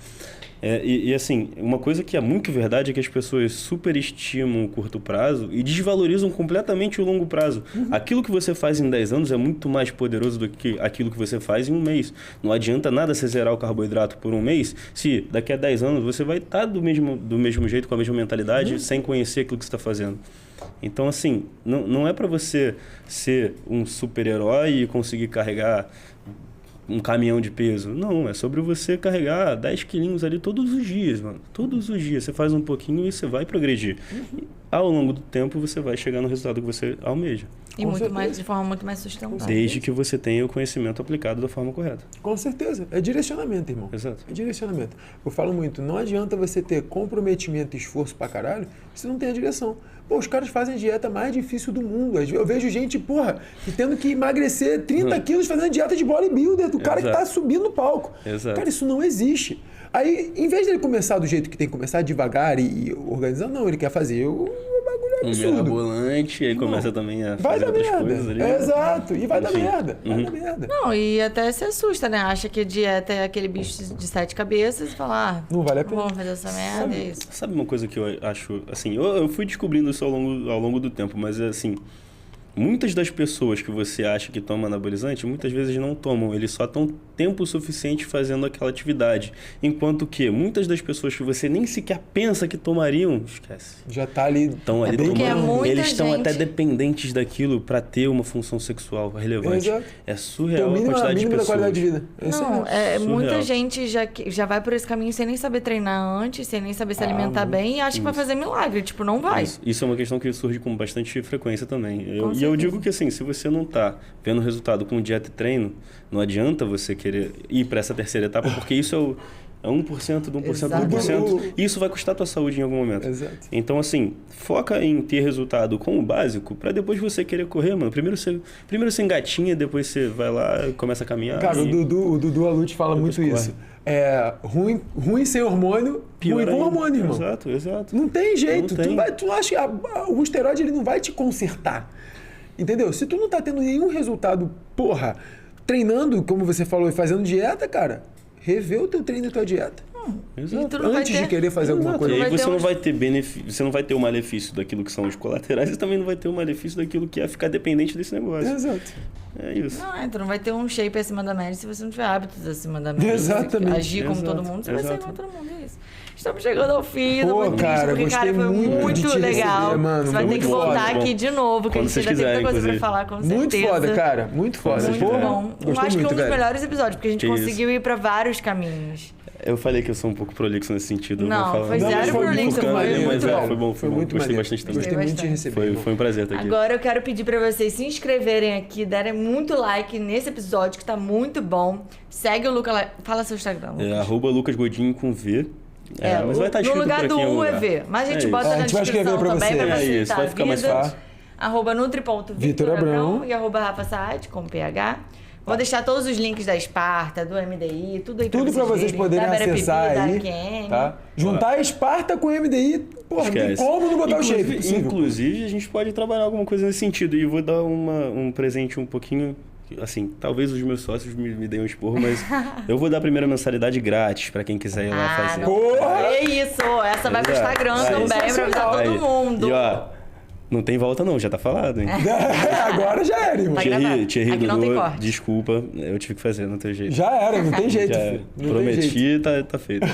[SPEAKER 3] E assim, uma coisa que é muito verdade é que as pessoas superestimam o curto prazo e desvalorizam completamente o longo prazo. Aquilo que você faz em 10 anos é muito mais poderoso do que aquilo que você faz em um mês. Não adianta nada você zerar o carboidrato por um mês se daqui a 10 anos você vai estar do mesmo jeito, com a mesma mentalidade, sem conhecer aquilo que você está fazendo. Então, assim, não é para você ser um super-herói e conseguir carregar um caminhão de peso. Não, é sobre você carregar 10 quilinhos ali todos os dias, mano. Todos os dias. Você faz um pouquinho e você vai progredir. Ao longo do tempo, você vai chegar no resultado que você almeja.
[SPEAKER 2] E muito mais, de forma muito mais sustentável.
[SPEAKER 3] Desde que você tenha o conhecimento aplicado da forma correta.
[SPEAKER 1] Com certeza. É direcionamento, irmão.
[SPEAKER 3] Exato.
[SPEAKER 1] É direcionamento. Eu falo muito, não adianta você ter comprometimento e esforço pra caralho se não tem a direção. Pô, os caras fazem a dieta mais difícil do mundo. Eu vejo gente, porra, tendo que emagrecer 30 quilos fazendo dieta de bodybuilder, do cara que tá subindo no palco.
[SPEAKER 3] Exato.
[SPEAKER 1] Cara, isso não existe. Aí, em vez dele começar do jeito que tem que começar, devagar e organizando, não, ele quer fazer o bagulho absurdo.
[SPEAKER 3] Mirabolante, aí começa também a
[SPEAKER 1] vai
[SPEAKER 3] fazer
[SPEAKER 1] dar
[SPEAKER 3] outras
[SPEAKER 1] merda.
[SPEAKER 3] coisas ali.
[SPEAKER 1] Exato, e vai dar merda. Vai dar merda.
[SPEAKER 2] Não, e até se assusta, né? Acha que a dieta é aquele bicho de 7 cabeças e fala,
[SPEAKER 1] não vale a pena.
[SPEAKER 2] Vamos fazer essa merda, é isso.
[SPEAKER 3] Sabe uma coisa que eu acho, assim, eu fui descobrindo isso ao longo do tempo, mas assim, muitas das pessoas que você acha que tomam anabolizante, muitas vezes não tomam, eles só estão tempo suficiente fazendo aquela atividade. Enquanto que muitas das pessoas que você nem sequer pensa que tomariam, esquece.
[SPEAKER 1] Já tá ali.
[SPEAKER 3] Estão ali tomando. Eles estão até dependentes daquilo para ter uma função sexual relevante.
[SPEAKER 1] Exato.
[SPEAKER 3] É surreal a quantidade de pessoas.
[SPEAKER 1] Qualidade de vida.
[SPEAKER 2] Não, muita gente já vai por esse caminho sem nem saber treinar antes, sem nem saber se alimentar bem e acha que vai fazer milagre. Tipo, não vai.
[SPEAKER 3] Isso é uma questão que surge com bastante frequência também. E eu digo que assim, se você não tá vendo resultado com dieta e treino, não adianta você querer ir para essa terceira etapa, porque isso é 1% do 1% do 1%. E isso vai custar a tua saúde em algum momento.
[SPEAKER 1] Exato.
[SPEAKER 3] Então, assim, foca em ter resultado com o básico, para depois você querer correr, mano. Primeiro você engatinha, depois você vai lá e começa a caminhar.
[SPEAKER 1] Cara, o Dudu Alute fala muito isso. Ruim sem hormônio,
[SPEAKER 3] pior
[SPEAKER 1] ruim com hormônio, irmão.
[SPEAKER 3] Exato.
[SPEAKER 1] Não tem jeito.
[SPEAKER 3] Não tem.
[SPEAKER 1] Tu acha que o esteroide ele não vai te consertar. Entendeu? Se tu não tá tendo nenhum resultado, porra, treinando, como você falou, e fazendo dieta, cara, revê o teu treino e a tua dieta.
[SPEAKER 3] Exato.
[SPEAKER 1] Antes de querer fazer alguma coisa.
[SPEAKER 3] E aí você não vai ter benefício, você não vai ter o malefício daquilo que são os colaterais e também não vai ter o malefício daquilo que é ficar dependente desse negócio.
[SPEAKER 1] Exato.
[SPEAKER 3] É isso.
[SPEAKER 2] Não, tu não vai ter um shape acima da média se você não tiver hábitos acima da média.
[SPEAKER 1] Exatamente.
[SPEAKER 2] Agir como todo mundo, você vai ser igual todo mundo. É isso. Estamos chegando ao fim do podcast, porque, cara, foi
[SPEAKER 1] muito
[SPEAKER 2] legal.
[SPEAKER 1] Receber, mano.
[SPEAKER 2] Você vai ter que voltar aqui de novo, porque a gente ainda tem muita coisa pra falar, com certeza.
[SPEAKER 1] Muito foda, cara. Muito foda.
[SPEAKER 2] Muito bom. Eu acho que é um dos melhores episódios, porque a gente
[SPEAKER 3] Que
[SPEAKER 2] conseguiu ir pra vários caminhos.
[SPEAKER 3] Eu falei que eu sou um pouco prolixo nesse sentido.
[SPEAKER 2] Não, foi zero prolixo.
[SPEAKER 3] Foi bom. Gostei bastante também.
[SPEAKER 1] Gostei muito de receber.
[SPEAKER 3] Foi um prazer estar aqui.
[SPEAKER 2] Agora eu quero pedir pra vocês se inscreverem aqui, darem muito like nesse episódio, que tá muito bom. Segue o Lucas lá. Fala seu Instagram, Lucas.
[SPEAKER 3] @LucasGodinho com V. Mas vai estar escrito
[SPEAKER 2] no lugar
[SPEAKER 3] por
[SPEAKER 2] do
[SPEAKER 3] aqui
[SPEAKER 2] U é V. Mas a gente bota na descrição também pra facilitar
[SPEAKER 3] vai ficar mais fácil.
[SPEAKER 2] @nutri.vitorabrão e @rafasaad com PH. Vou deixar todos os links da Esparta, do MDI, tudo aí pra
[SPEAKER 1] tudo
[SPEAKER 2] vocês,
[SPEAKER 1] vocês poderem acessar aí, tá? Juntar a Esparta com o MDI, porra, tem como não botar o shape.
[SPEAKER 3] Inclusive, a gente pode trabalhar alguma coisa nesse sentido. E vou dar um presente um pouquinho... Assim, talvez os meus sócios me deem um esporro, mas eu vou dar a primeira mensalidade grátis pra quem quiser ir lá fazer.
[SPEAKER 2] Porra! É isso! Essa vai pro Instagram também, pra avisar todo mundo.
[SPEAKER 3] E ó, não tem volta não, já tá falado, hein?
[SPEAKER 1] Agora já era, irmão.
[SPEAKER 3] Thierry, Dudu, desculpa, eu tive que fazer, não tem jeito.
[SPEAKER 1] Já era, não tem jeito.
[SPEAKER 3] Prometi, tá feito.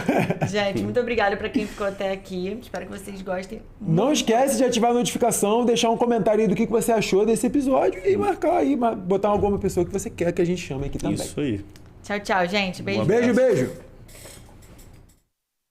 [SPEAKER 2] Gente, muito obrigada pra quem ficou até aqui. Espero que vocês gostem.
[SPEAKER 1] Não esquece de ativar a notificação, deixar um comentário aí do que você achou desse episódio e marcar aí, botar alguma pessoa que você quer que a gente chame aqui também.
[SPEAKER 3] Isso aí.
[SPEAKER 2] Tchau, gente. Beijo.
[SPEAKER 1] Beijo.